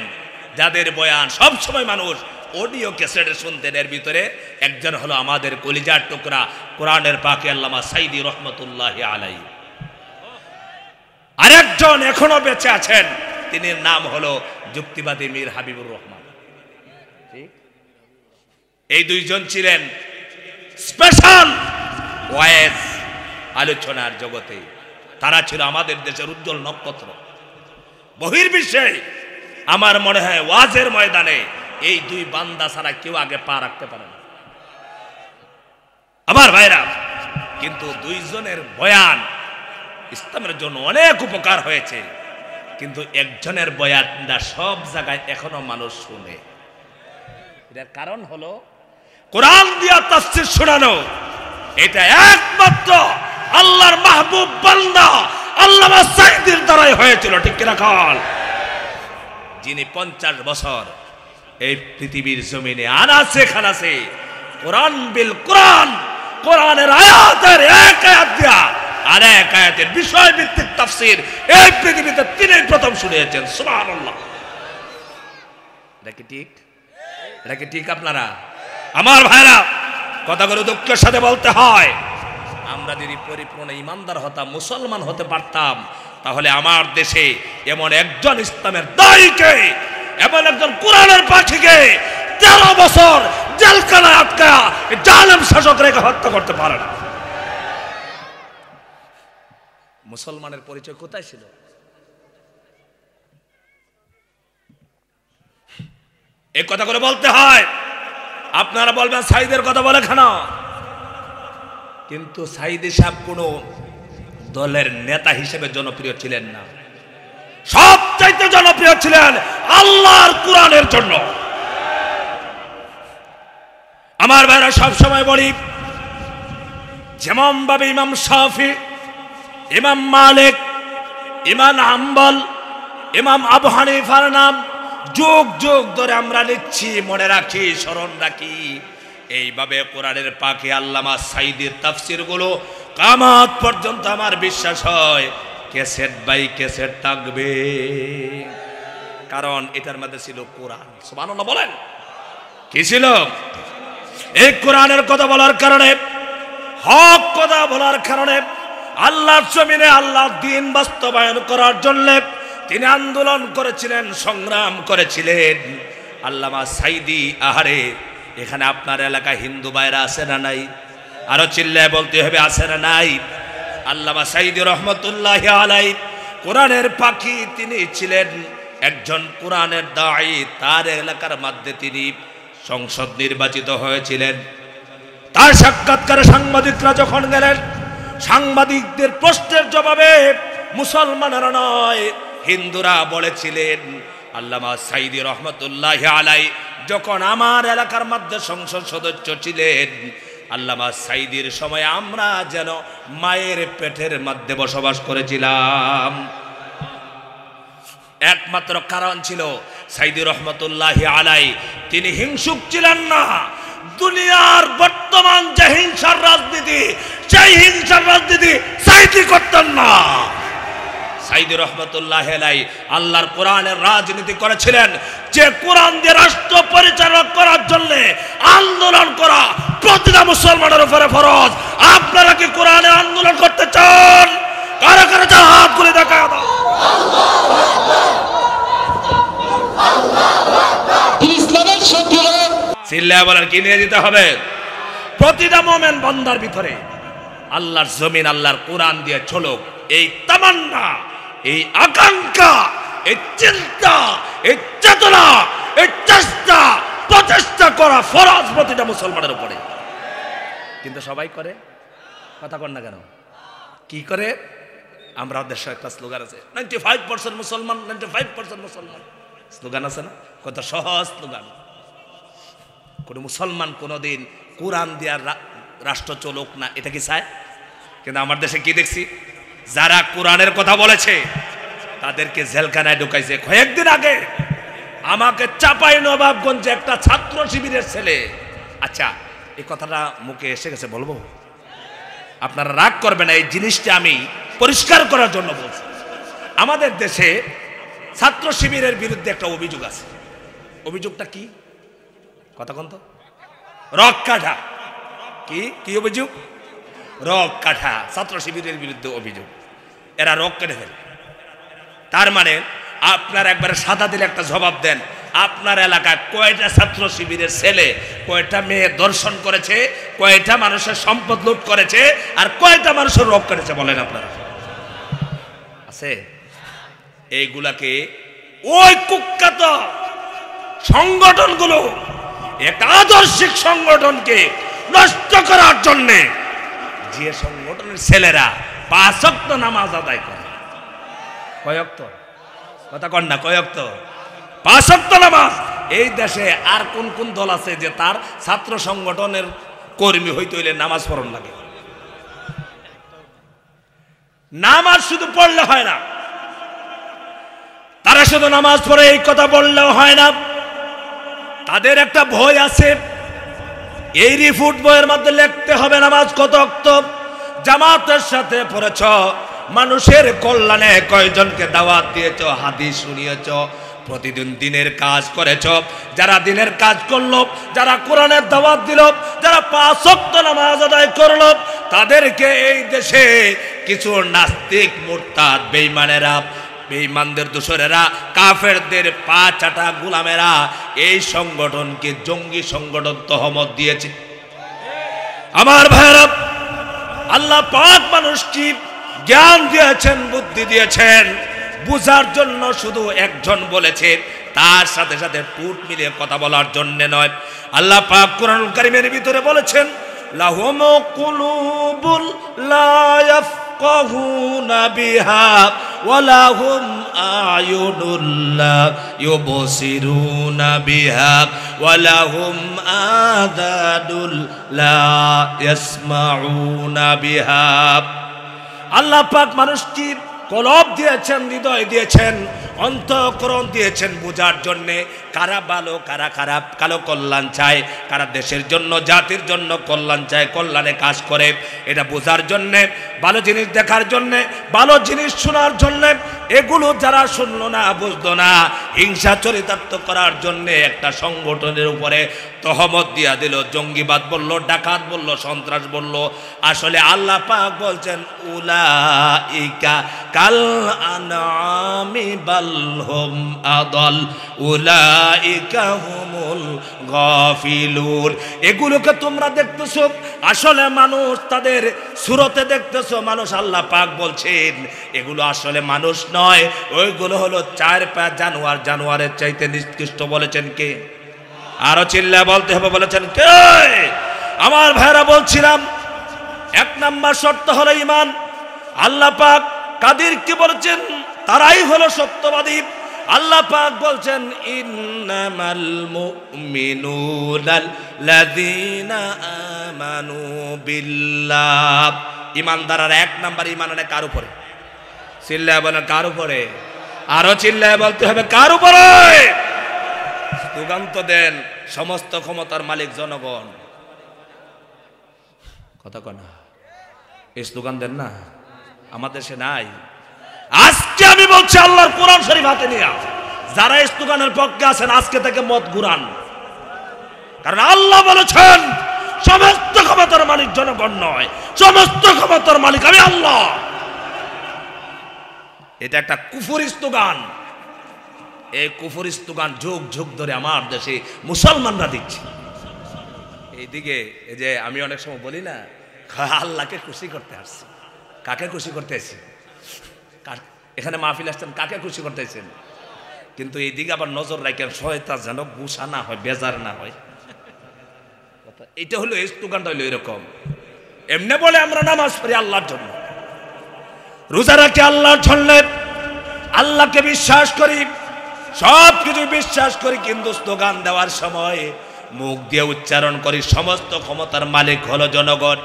যাদের বয়ান সব সময় মানুষ অডিও ক্যাসেটে শুনতেন। এর ভিতরে একজন হলো আমাদের কলিজার টুকরা কোরআনের পাকে আল্লামা সাইদি রহমতুল্লাহ আলাই। আরেকজন এখনো বেঁচে আছেন, তিনি নাম হলো যুক্তিবাদী মীর হাবিবুর রহমান। ঠিক, এই দুইজন ছিলেন স্পেশাল ওয়াইজ আলোচনার জগতে। তারা ছিল আমাদের দেশের উজ্জ্বল নক্ষত্র। বহির্বিশ্বে আমার মনে হয় ওয়াজের ময়দানে এই দুই বান্দা ছাড়া কেউ আগে পা রাখতে পারে না। আমার ভাইরা, কিন্তু দুইজনের বয়ান ইসলামের জন্য অনেক উপকার হয়েছে, কিন্তু একজনের বয়ানটা সব জায়গায় এখনো মানুষ শুনে। এটার কারণ হলো কোরআন দিয়া তাফসীর শোনানো। এটা একমাত্র আল্লাহর মাহবুব বান্দা আল্লামা সাইদির দ্বারাই হয়েছিল, ঠিক কিনা কল? যিনি 50 বছর এই পৃথিবীর জমিনে আনাচে খানাচে কোরআন বিল কোরআন, কোরআনের আয়াতের এক আয়াত দিয়া আর এক আয়াতের বিষয় ভিত্তিক তাফসীর এই পৃথিবীতে তিনি প্রথম শুনিয়েছেন। সুবহানাল্লাহ। এটা কি ঠিক? এটা কি ঠিক? আপনারা আমার ভাইরা, কথাগুলো দুঃখের সাথে বলতে হয়। আমরা যদি পরিপূর্ণ ইমানদার হতাম, মুসলমান হতে পারতাম, তাহলে আমার দেশে এমন একজন ইসলামের দায়ীকে, এমন একজন কোরআনের পাখিকে 13 বছর জেলখানায় আটকা জালেম শাসক রেখে হত্যা করতে পারে না। মুসলমানের পরিচয় কোথায় ছিল? এই কথা করে বলতে হয়। আপনারা বলবেন সাইদের কথা বলে কেন? কিন্তু সাইদি সাহেব কোন দলের নেতা হিসেবে জনপ্রিয় ছিলেন না। সবচাইতে জনপ্রিয় ছিলেন আল্লাহর কোরআনের জন্য। আমার ভাইরা, সব সময় বলি, যেমন ভাবে ইমাম শাফি, ইমাম মালিক, ইমাম হাম্বল, ইমাম আবু হানিফার নাম যুগ যুগ ধরে আমরা নিচ্ছি, মনে রাখি, স্মরণ রাখি, এইভাবে কোরআনের পাকে আল্লামা সাইদির তাফসীর গুলো কিয়ামত পর্যন্ত আমার বিশ্বাস হয় ক্যাসেট বাই ক্যাসেট থাকবে। কারণ এটার মধ্যে ছিল কোরআন। সুবহানাল্লাহ বলেন। কি ছিল? এই কোরআনের কথা বলার কারণে, হক কথা বলার কারণে, আল্লাহর জমিনে আল্লাহর দ্বীন বাস্তবায়ন করার জন্য তিনি আন্দোলন করেছিলেন, সংগ্রাম করেছিলেন। আল্লামা সাইদি, আহারে, এখানে আপনার এলাকায় হিন্দু ভাইরা আছে না নাই? আরো চিল্লায় বলতে হবে, আছে না নাই? আল্লামা সাইদি রহমতুল্লাহি আলাইহি কোরআনের পাখি, তিনি ছিলেন একজন কোরআনের দাঈ। তার এলাকার মধ্যে তিনি সংসদ নির্বাচিত হয়েছিলেন। তার সাক্ষাৎকারে সাংবাদিকরা যখন গেলেন, সাংবাদিকদের প্রশ্নের জবাবে মুসলমানেরা নয়, হিন্দুরা বলেছিলেন, আল্লামা সাইদি রহমতুল্লাহি আলাইহি যখন আমার এলাকার মধ্যে সংসদ সদস্য ছিলেন, আল্লামা সাইদির সময় আমরা যেন মায়ের পেটের মধ্যে বসবাস করেছিলাম। একমাত্র কারণ ছিল সাইদি রহমতুল্লাহি আলাইহি তিনি হিংসুক ছিলেন না। দুনিয়ার বর্তমান যে হিংসার রাজনীতি, সেই হিংসার রাজনীতি সাইদি করতেন না। সাইদি রহমতুল্লাহি আলাইহি আল্লাহর কোরআনের রাজনীতি করেছিলেন। যে কোরআন দিয়ে রাষ্ট্র পরিচালনা করার জন্য আন্দোলন করা প্রতিটা মুসলমানের উপরে ফরজ। আপনারা কি কোরআনের আন্দোলন করতে চান? কারা কারা চান হাত তুলে দেখা দাও। চিল্লায় বলার কি নিয়ে যেতে হবে? প্রতিটা মুমিন বান্দার ভিতরে আল্লাহর জমিন, আল্লাহর কোরআন দিয়ে চলুক, এই তামান্না, এই আকাঙ্ক্ষা, এই চিন্তা, এই চেতনা, এই চেষ্টা, প্রচেষ্টা করা ফরজ প্রতিটা মুসলমানের উপরে। কিন্তু সবাই করে, কথা কর না কেন? কি করে? আমরা দেশে একটা স্লোগান আছে, 95% মুসলমান, 95% মুসলমান, স্লোগান আছে না? কত সহজ স্লোগান। কোন মুসলমান কোনোদিন কোরআন দেওয়ার রাষ্ট্র চলুক না, এটা কি চায়? কিন্তু আমার দেশে কি দেখছি, যারা কোরআনের কথা বলেছে তাদেরকে জেলখানায় ঢুকাইছে। কয়েকদিন আগে আমাকে চাপাই নবাবগঞ্জে একটা ছাত্র শিবিরের ছেলে, আচ্ছা এই কথাটা মুখে এসে গেছে, বলবো? আপনারা রাগ করবেন না, এই জিনিসটা আমি পরিষ্কার করার জন্য বলছি। আমাদের দেশে ছাত্র শিবিরের বিরুদ্ধে একটা অভিযোগ আছে। অভিযোগটা কি? কথা কোন তো? রক কাঠা। কি কি অভিযোগ? রক কাঠা। ছাত্র শিবিরের বিরুদ্ধে অভিযোগ, এরা রক কেটে ফেলে। তার মানে আপনার একবারে সাদা দিলে একটা জবাব দেন, আপনার এলাকায় কয়টা ছাত্র শিবিরের ছেলে কয়টা মেয়ে দর্শন করেছে, কয়টা মানুষের সম্পদ লুট করেছে, আর কয়টা মানুষের রোগ করেছে বলেন আপনারা? আছে? এইগুলাকে ওই কুখ্যাত সংগঠনগুলো একটা আদর্শিক সংগঠনকে নষ্ট করার জন্যে যে সংগঠনের ছেলেরা 5 ওয়াক্ত নামাজ আদায় করে, কয় ওয়াক্ত? কথা কন না, কয় ওয়াক্ত? 5 ওয়াক্ত নামাজ। এই দেশে আর কোন কোন দল আছে যে তার ছাত্র সংগঠনের কর্মী হইতে হইলে নামাজ পড়ন লাগে? নামাজ শুধু পড়লে হয় না, তারা শুধু নামাজ পড়ে এই কথা বললেও হয় না, তাদের একটা ভয় আছে। এই রিপোর্ট বইয়ের মধ্যে লিখতে হবে নামাজ কত ওয়াক্ত, জামাতের সাথে পড়েছ, মানুষের কল্যাণে কয়জনকে দাওয়াত দিয়েছ, হাদিস শুনিয়েছ, প্রতিদিন দিনের কাজ করেছ। যারা দিনের কাজ করলো, যারা কোরআনের দাওয়াত দিল, যারা 5 ওয়াক্ত নামাজ আদায় করলো, তাদেরকে এই দেশে কিছু নাস্তিক, মুরতাদ, বেঈমানেরা, বেঈমানদের দোসরেরা, কাফেরদের পা চাটা গোলামেরা এই সংগঠনকে জঙ্গি সংগঠন তহমত দিয়েছে। আমার ভাইরা, আল্লাহ পাক মানুষকে জ্ঞান দিয়েছেন, বুদ্ধি দিয়েছেন, বুঝার জন্য শুধু একজন বলেছে, তার সাথে সাথে টুট মিলিয়ে কথা বলার জন্য নয়। আল্লাহ পাক কোরআনুল কারীমের ভিতরে বলেছেন, লাহুম কুলুবুল লা ইয়াফকাহুনা বিহা ওয়া লাহুম আয়ুনুল লা ইউবসিরুনা বিহা ওয়া লাহুম আযানুল লা ইয়াসমাউনা বিহা। আল্লাহ পাক মানুষকে কলব দিয়েছেন, হৃদয় দিয়েছেন, অন্তঃকরণ দিয়েছেন বোঝার জন্যে কারা ভালো কারা খারাপ, কালো কল্যাণ চায়, কারা দেশের জন্য জাতির জন্য কল্যাণ চায়, কল্যাণে কাজ করে, এটা বোঝার জন্যে, ভালো জিনিস দেখার জন্যে, ভালো জিনিস শোনার জন্যে। এগুলো যারা শুনলো না, বুঝলো না, হিংসা চরিতার্থ করার জন্যে একটা সংগঠনের উপরে তহমত দিয়া দিল, জঙ্গিবাদ বললো, ডাকাত বললো, সন্ত্রাস বললো। আসলে আল্লাহ পাক বলছেন, উলাইকা কাল আনআমি বাল হুম আদাল উলাইকা হুমুল গাফিলুন। এগুলোকে তোমরা দেখতেছো, আসলে মানুষ তাদের সুরতে দেখতেছো মানুষ। আল্লাহ পাক বলছেন এগুলো আসলে মানুষ নয়, ওইগুলো হলো 4 পা জানোয়ার, জানোয়ারের চাইতে নিকৃষ্ট। বলেছেন কে? আরো চিল্লায় বলতে হবে, বলেছেন কে? আমার ভাইরা বলছিলাম 1 নাম্বার শর্ত হলো ঈমান। আল্লাহ পাক কাদেরকে বলেছেন? তারাই হলো সত্যবাদী। আল্লাহ পাক বলছেন, ইন্নামাল মুমিনুনাল্লাযীনা আমানু বিল্লাহ। ঈমানদাররা 1 নাম্বার ঈমান আনে কার উপরে? চিল্লায় বলেন কার উপরে? আরো চিল্লায় বলতে হবে কার উপরে? স্লোগান তো দেন, সমস্ত ক্ষমতার মালিক জনগণ। কথা কয় না, এই স্লোগান দেন না, আমাদের দেশে নাই। আজকে আমি বলছি আল্লাহর কোরআন শরীফ হাতে নিয়ে যারা স্লোগানের পক্ষে আছেন আজকে থেকে মত ঘুরান, কারণ আল্লাহ বলেছেন সমস্ত ক্ষমতার মালিক জনগণ নয়, সমস্ত ক্ষমতার মালিক আমি আল্লাহ। এটা একটা কুফরি স্লোগান। এই কুফরি স্লোগান যুগ যুগ ধরে আমার দেশে মুসলমানরা দিচ্ছে। এইদিকে এই যে আমি অনেক সময় বলি না, আল্লাহকে খুশি করতে আসছি। কাকে খুশি করতে আসছি? এখানে মাহফিল আসছেন, কাকে খুশি করতেছেন? কিন্তু এইদিকে আবার নজর রাখেন শয়তান যেন গুসা না হয়, বেজার না হয়। কথা এটা হলো এই স্লোগানটা হলো এরকম। এমনি বলে আমরা নামাজ পড়ি আল্লাহর জন্য, রোজা রাখি আল্লাহর জন্য, আল্লাহকে বিশ্বাস করি, সব কিছু বিশ্বাস করি, কিন্তু স্লোগান দেওয়ার সময় মুখ দিয়ে উচ্চারণ করি সমস্ত ক্ষমতার মালিক হলো জনগণ।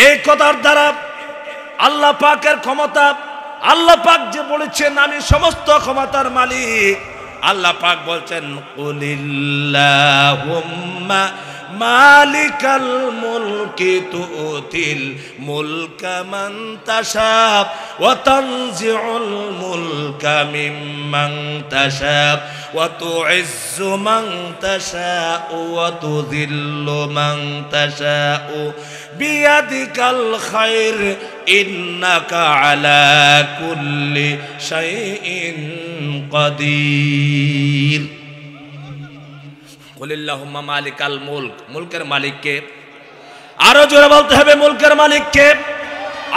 এই কথার দ্বারা আল্লাহ পাকের ক্ষমতা, আল্লাহ পাক যে বলেছেন আমি সমস্ত ক্ষমতার মালিক, আল্লাহ পাক বলছেন কুলিল্লাহুম্মা মালিকাল মুলকি তুতিল মুলকা মান তাশা ওয়া তানজিউল মুলকা মিম্মান তাশা ওয়া তুইজ্জু মান তাশা ওয়া তুযিল্লু মান তাশা বিয়াদিকাল খায়র ইন্নাকা আলা কুল্লি শাইইন কাদির। কুলিল্লাহুম্মা মালিকাল মুলক, মুলকের মালিককে, আরো জোরে বলতে হবে মুলকের মালিককে।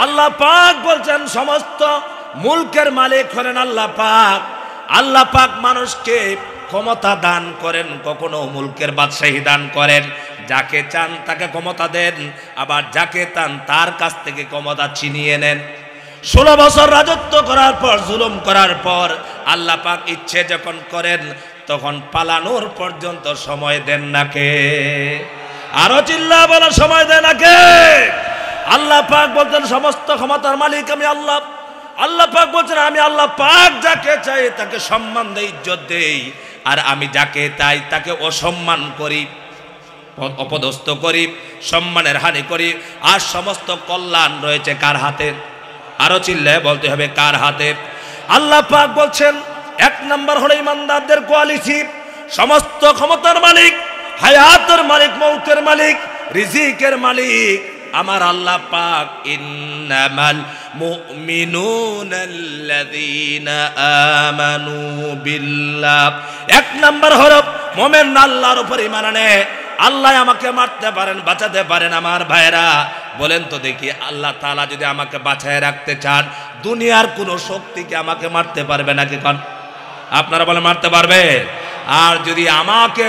আল্লাহ পাক বলছেন সমস্ত মুলকের মালিক হলেন আল্লাহ পাক। আল্লাহ পাক মানুষকে ক্ষমতা দান করেন, কখনো মুলকের বাদশাহী দান করেন, যাকে চান তাকে ক্ষমতা দেন, আবার যাকে চান তার কাছ থেকে ক্ষমতা ছিনিয়ে নেন। 16 বছর রাজত্ব করার পর, জুলুম করার পর আল্লাহ পাক ইচ্ছে যখন করেন তখন পালানোর পর্যন্ত সময় দেন না কে? আরো চিল্লা বলা সময় দেন না কে? আল্লাহ পাক বলছেন সমস্ত ক্ষমতার মালিক আমি আল্লাহ। আল্লাহ পাক বলছেন আমি আল্লাহ পাক যাকে চাই তাকে সম্মান দেই, ইজ্জত দেই, আর আমি যাকে চাই তাকে অসম্মান করি, অপদস্থ করি, সম্মানের হানি করি। আর সমস্ত কল্যাণ রয়েছে কার হাতে? আরো চিল্লায় বলতে হবে কার হাতে? আল্লাহ পাক বলছেন 1 নম্বর হলো ইমানদারদের কোয়ালিটি। সমস্ত ক্ষমতার মালিক, হায়াতের মালিক, মৌতের মালিক, রিজিকের মালিক আমার আল্লাহ পাক। ইন্নামাল মুমিনুনাল্লাযীনা আমানু বিল্লাহ। 1 নম্বর হলো মুমিন আল্লাহর উপর ঈমান আনে। আল্লাহ আমাকে মারতে পারেন, বাঁচাতে পারেন। আমার ভাইরা বলেন তো দেখি, আল্লাহ তাআলা যদি আমাকে বাঁচায় রাখতে চান, দুনিয়ার কোনো শক্তিকে আমাকে মারতে পারবে নাকি? কোন আপনারা বলেন মারতে পারবে? আর যদি আমাকে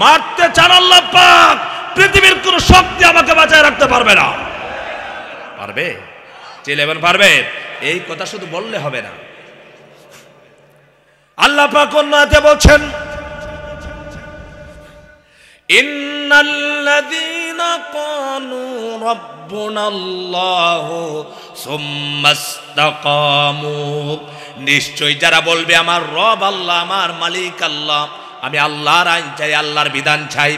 মারতে চান আল্লাহ পাক, পৃথিবীর কোনো শক্তি আমাকে বাঁচায় রাখতে পারবে না। পারবে? চিলেবেন পারবে? এই কথা শুধু বললে হবে না। আল্লাহ পাক অন্য আয়াতে বলছেন ইন্নাল্লাযীনা ক্বালু রাব্বুনাল্লাহু সুম্মা ইসতাকামু, নিশ্চয় যারা বলবে আমার রব আল্লাহ, আমার মালিক আল্লাহ, আমি আল্লাহর আইন চাই, আল্লাহর বিধান চাই,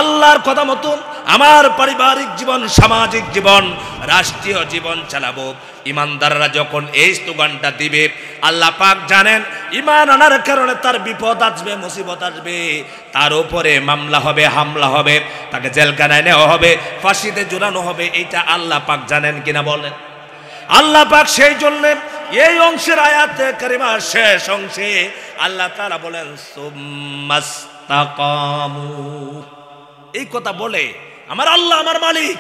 আল্লাহর কথা মতো আমার পারিবারিক জীবন, সামাজিক জীবন, রাষ্ট্রীয় জীবন চালাবো। ইমানদাররা যখন এই স্লোগানটা দিবে, আল্লাহ পাক জানেন ঈমান আনার কারণে তার বিপদ আসবে, মুসিবত আসবে, তার উপরে মামলা হবে, হামলা হবে, তাকে জেলখানায় নেওয়া হবে, ফাঁসিতে ঝুলানো হবে। এইটা আল্লাহ পাক জানেন কিনা বলেন? আল্লাহ পাক সেই জন্য এই অংশের আয়াতে কারিমার শেষ অংশে আল্লাহ তাআলা বলেন সুম্মাস্তাকামু। এই কথা বলে আমার আল্লাহ আমার মালিক,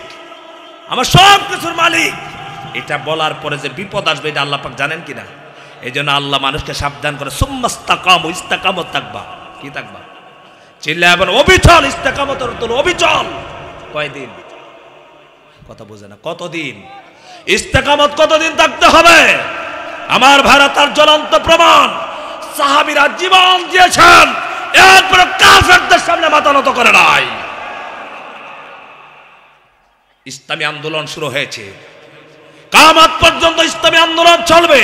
আমার সব কিছুর মালিক, এটা বলার পরে যে বিপদ আসবে এটা আল্লাহ পাক জানেন কিনা? এই জন্য আল্লাহ মানুষকে সাবধান করে সুম্মাস্তাকামু, ইস্তেকামত থাকবা। কি থাকবা? চিল্লায় বলেন অবিচল। ইস্তেকামতের অর্থ অবিচল। কয়দিন? কথা বোঝে না। কতদিন ইস্তেকামত? কতদিন থাকতে হবে? আমার ভাইরা তার জ্বলন্ত প্রমাণ সাহাবীরা জীবন দিয়েছেন, এরপরে কাফেরদের সামনে মাথা নত করে নাই। ইসলামী আন্দোলন শুরু হয়েছে, কিয়ামত পর্যন্ত ইসলামী আন্দোলন চলবে।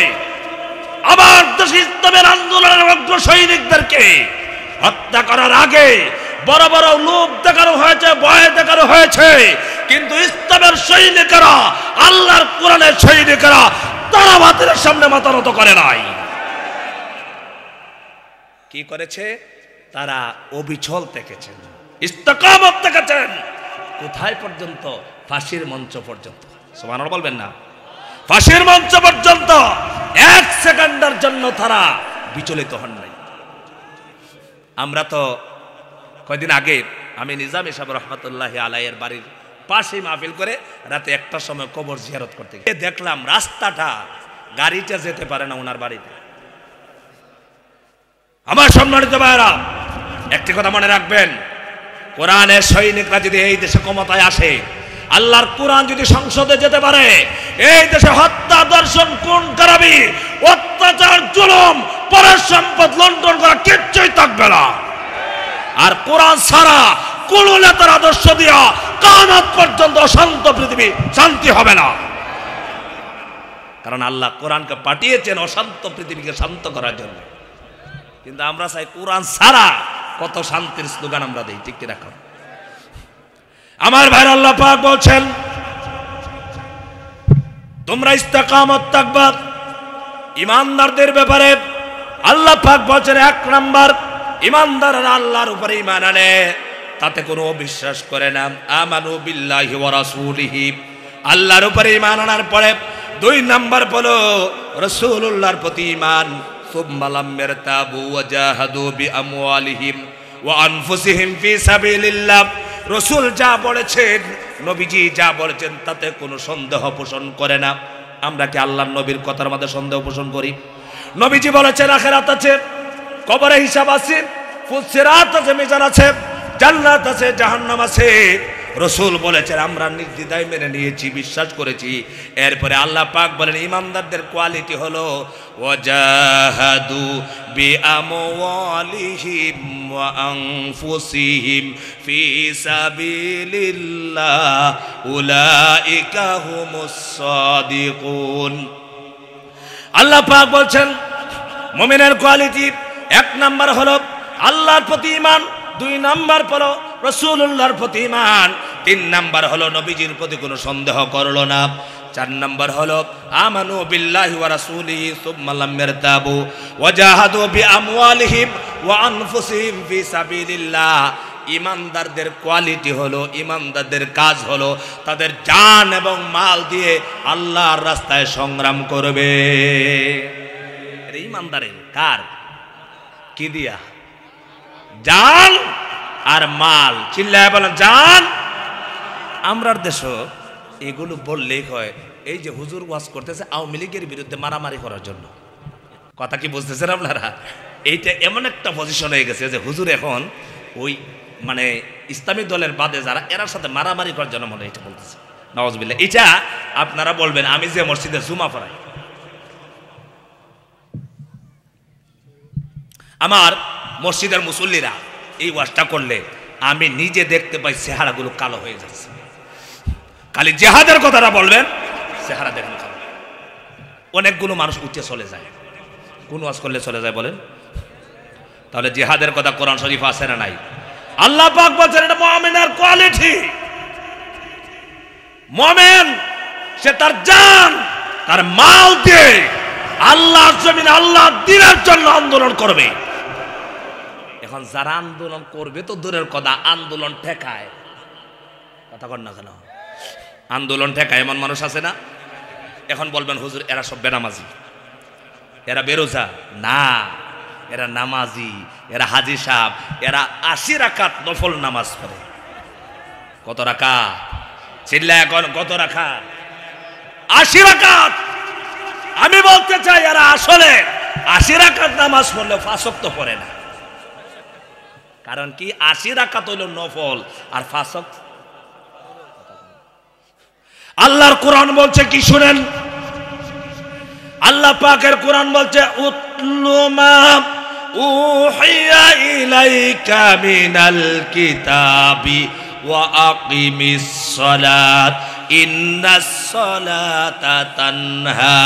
আমার দেশে ইসলামের আন্দোলনের অগ্র সৈনিকদেরকে হত্যা করার আগে বড় বড় লোক দেখানো হয়েছে, ভয় দেখানো হয়েছে, কিন্তু ইসলামের সৈনিকেরা, আল্লাহর কোরআনের সৈনিকেরা তারা বাতিলের সামনে মাথা নত করে নাই। কি করেছে? তারা অবিচল থেকেছেন, ইস্তেকামত থেকেছেন। কোথায় পর্যন্ত? ফাঁসির মঞ্চ পর্যন্ত। সুবহানাল্লাহ বলবেন না? ফাঁসির মঞ্চ পর্যন্ত 1 সেকেন্ডের জন্য তারা বিচলিত হন নাই। আমরা তো কয়দিন আগে আমি নিজামী সাহেব রহমতুল্লাহ আলাইহির বাড়ির পাশে মাহফিল করে রাতে 1টার সময় কবর জিয়ারত করতে গিয়ে দেখলাম রাস্তাটা, গাড়িটা যেতে পারে না ওনার বাড়িতে। আমার সম্মানিত ভাইরা, একটি কথা মনে রাখবেন, কোরআনের সৈনিকরা যদি এই দেশে ক্ষমতায় আসে, আল্লাহর কোরআন যদি সংসদে যেতে পারে, এই দেশে হত্যা, দর্শন, খুন, খারাপি, অত্যাচার, জুলুম, পরের সম্পদ লুণ্ঠন করা কিচ্ছুই থাকবে না। আর কোরআন ছাড়া কোন নেতার আদর্শ দিয়া কিয়ামত পর্যন্ত শান্ত পৃথিবী শান্তি হবে না। কারণ আল্লাহ কোরআনকে পাঠিয়েছেন অশান্ত পৃথিবীকে শান্ত করার জন্য। কিন্তু আমরা চাই কোরআন ছাড়া কত শান্তির স্লোগান আমরা দেই, ঠিক কিনা? আমার ভাইরা, আল্লাহ পাক বলছেন তোমরা ইস্তেকামত থাকবা। ইমানদারদের ব্যাপারে আল্লাহ পাক বলছেন 1 নাম্বার, ইমানদাররা আল্লাহর উপরে ঈমান আনে, তাতে কোনো বিশ্বাস করে না। আমানু বিল্লাহি ওয়া রাসূলিহি, আল্লাহর উপরে ঈমান আনার পরে 2 নাম্বার হলো রাসূলুল্লাহর প্রতি ঈমান। সুম্মা লাম ইয়ারতাবু ওয়া জাহাদু বিআমওয়ালিহিম ওয়া আনফুসিহিম ফি সাবিলিল্লাহ। রাসূল যা বলেছেন, নবীজি যা বলেছেন, তাতে কোনো সন্দেহ পোষণ করে না। আমরা কি আল্লাহর নবীর কথার মধ্যে সন্দেহ পোষণ করি? নবীজি বলেছেন আখিরাত আছে, কবরে হিসাব আছে, ফুলসিরাত আছে, মিজান আছে, জান্নাত আছে, জাহান্নাম আছে। রাসূল বলেছেন, আমরা নির্দ্বিধায় মেনে নিয়েছি, বিশ্বাস করেছি। এরপরে আল্লাহ পাক বলেন ইমানদারদের কোয়ালিটি হলো ওয়াজাহাদু বিআমওয়ালিহিম ওয়া আনফুসিহিম ফি সাবিলিল্লাহ উলাইকা হুমুস সাদিকুন। আল্লাহ পাক বলছেন মুমিনের কোয়ালিটি 1 নাম্বার হলো আল্লাহর প্রতি ঈমান, 2 নাম্বার হলো রাসূলুল্লাহর প্রতি ঈমান, 3 নাম্বার হলো নবীজির প্রতি কোনো সন্দেহ করলো না, 4 নাম্বার হলো আমানু বিল্লাহি ওয়া রাসূলিহি সুম্মা লাম ইয়ারতাবু ওয়া জাহাদু বিআমওয়ালিহিম ওয়া আনফুসিহিম ফি সাবিলিল্লাহ। ইমানদারদের কোয়ালিটি হলো, ইমানদারদের কাজ হলো তাদের জান এবং মাল দিয়ে আল্লাহর রাস্তায় সংগ্রাম করবে। এটা ইমানদারের কার? কি দিয়া? জান আর মাল। চিল্লায় বলেন জান। আমরার দেশ এগুলো বললেই হয় এই যে হুজুর ওয়াজ করতেছে আওয়ামী লীগের বিরুদ্ধে মারামারি করার জন্য। কথা কি বুঝতেছেন আপনারা? এইটা এমন একটা পজিশন হয়ে গেছে যে হুজুর এখন ওই মানে ইসলামী দলের বাদে যারা এরার সাথে মারামারি করার জন্য মনে এটা বলতেছে। নাউজুবিল্লাহ। এটা আপনারা বলবেন আমি যে মসজিদে জুমা পড়াই, আমার মসজিদের মুসল্লিরা এই ওয়াজটা করলে আমি নিজে দেখতে পাই চেহারাগুলো কালো হয়ে যাচ্ছে। খালি জিহাদের কথাটা বলবেন, চেহারা দেখেন কালো। অনেকগুলো মানুষ উঠে চলে যায়। কোন ওয়াজ করলে চলে যায় বলেন? তাহলে জিহাদের কথা কোরআন শরীফ আছে না নাই? আল্লাহ পাক বলছেন এটা মুমিনের কোয়ালিটি। মুমিন সে তার জান তার মাল দিয়ে আল্লাহর জমিনে আল্লাহর দ্বীনের জন্য আন্দোলন করবে। এখন যারা আন্দোলন করবে তো দূরের কথা, আন্দোলন ঠেকায়। কথা কর না কেন? আন্দোলন ঠেকায় এমন মানুষ আছে না? এখন বলবেন হুজুর এরা সব বেনামাজি, এরা বেরোজা। না, এরা নামাজি, এরা হাজি সাহেব, এরা 80 রাকাত নফল নামাজ পড়ে। কত রাকাত? চিল্লা এখন কত রাকাত? 80 রাকাত। আমি বলতে চাই এরা আসলে 80 রাকাত নামাজ পড়লে 5 ওয়াক্ত পড়ে না। কারণ কি 80 রাকাত হইল নফল আর 5 ওয়াক্ত। আল্লাহর কোরআন বলছে কি শুনেন, আল্লাহ পাকের কোরআন বলছে উতলু মা উহিয়া ইলাইকা মিনাল কিতাবি ওয়া আকিমিস সালাত ইন্নাস সালাতা তানহা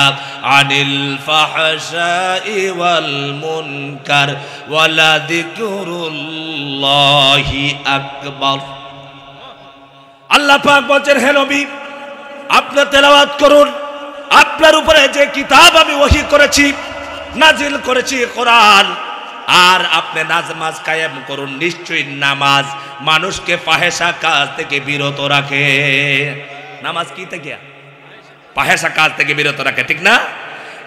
আনিল ফাহশাই ওয়াল মুনকার ওয়ালা যিকরুল্লাহি আকবার। আল্লাহ পাক বলেন হে নবী আপনি তেলাওয়াত করুন, আপনার উপরে যে কিতাব আমি ওহী করেছি, নাজিল করেছি কোরআন, আর আপনি নামাজ কায়েম করুন। নিশ্চয়ই নামাজ মানুষকে ফাহেসা কাজ থেকে বিরত রাখে। নামাজ কি থেকে? ফাহেসা কাজ থেকে বিরত রাখে, ঠিক না?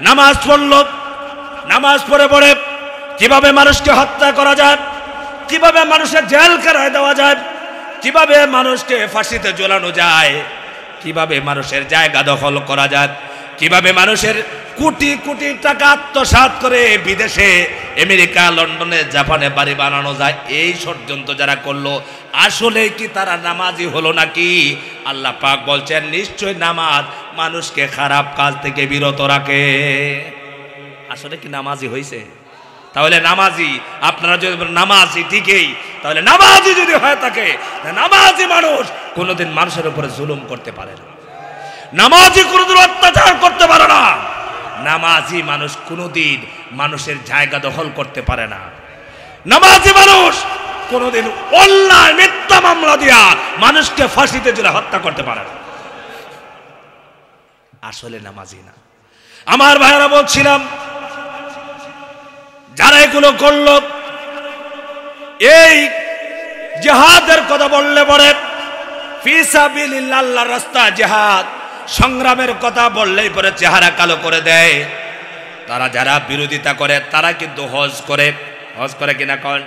নামাজ পড়লো, নামাজ পড়ে পড়ে কিভাবে মানুষকে হত্যা করা যায়, কিভাবে মানুষের জেল কারায় দেওয়া যায়, কিভাবে মানুষকে ফাঁসিতে ঝোলানো যায়, কিভাবে মানুষের জায়গা দখল করা যায়, কিভাবে মানুষের কোটি কোটি টাকা আত্মসাৎ করে বিদেশে আমেরিকা, লন্ডনে, জাপানে বাড়ি বানানো যায়, এই ষড়যন্ত্র যারা করলো আসলে কি তারা নামাজি হলো নাকি? আল্লাহ পাক বলছেন নিশ্চয় নামাজ মানুষকে খারাপ কাজ থেকে বিরত রাখে। আসলে কি নামাজি হয়েছে? তাহলে নামাজি, আপনারা যদি নামাজি ঠিকই, তাহলে নামাজি যদি হয়ে থাকে, নামাজি মানুষ কোনোদিন মানুষের উপরে জুলুম করতে পারে না, নামাজি কোনোদিন অত্যাচার করতে পারে না, নামাজি মানুষ কোনোদিন মানুষের জায়গা দখল করতে পারে না, নামাজি মানুষ কোনোদিন অন্যায় মিথ্যা মামলা দিয়া মানুষকে ফাঁসিতে ঝুলে হত্যা করতে পারে না। আসলে নামাজি না। আমার ভাইয়েরা, বলছিলাম যারা এগুলো করল, এই জিহাদের কথা বললে পরে ফি সাবিলিল্লাহ, আল্লাহর রাস্তা জিহাদ সংগ্রামের কথা বললেই পরে চেহারা কালো করে দেয়। তারা যারা বিরোধিতা করে তারা কিন্তু হজ করে কিনা কন,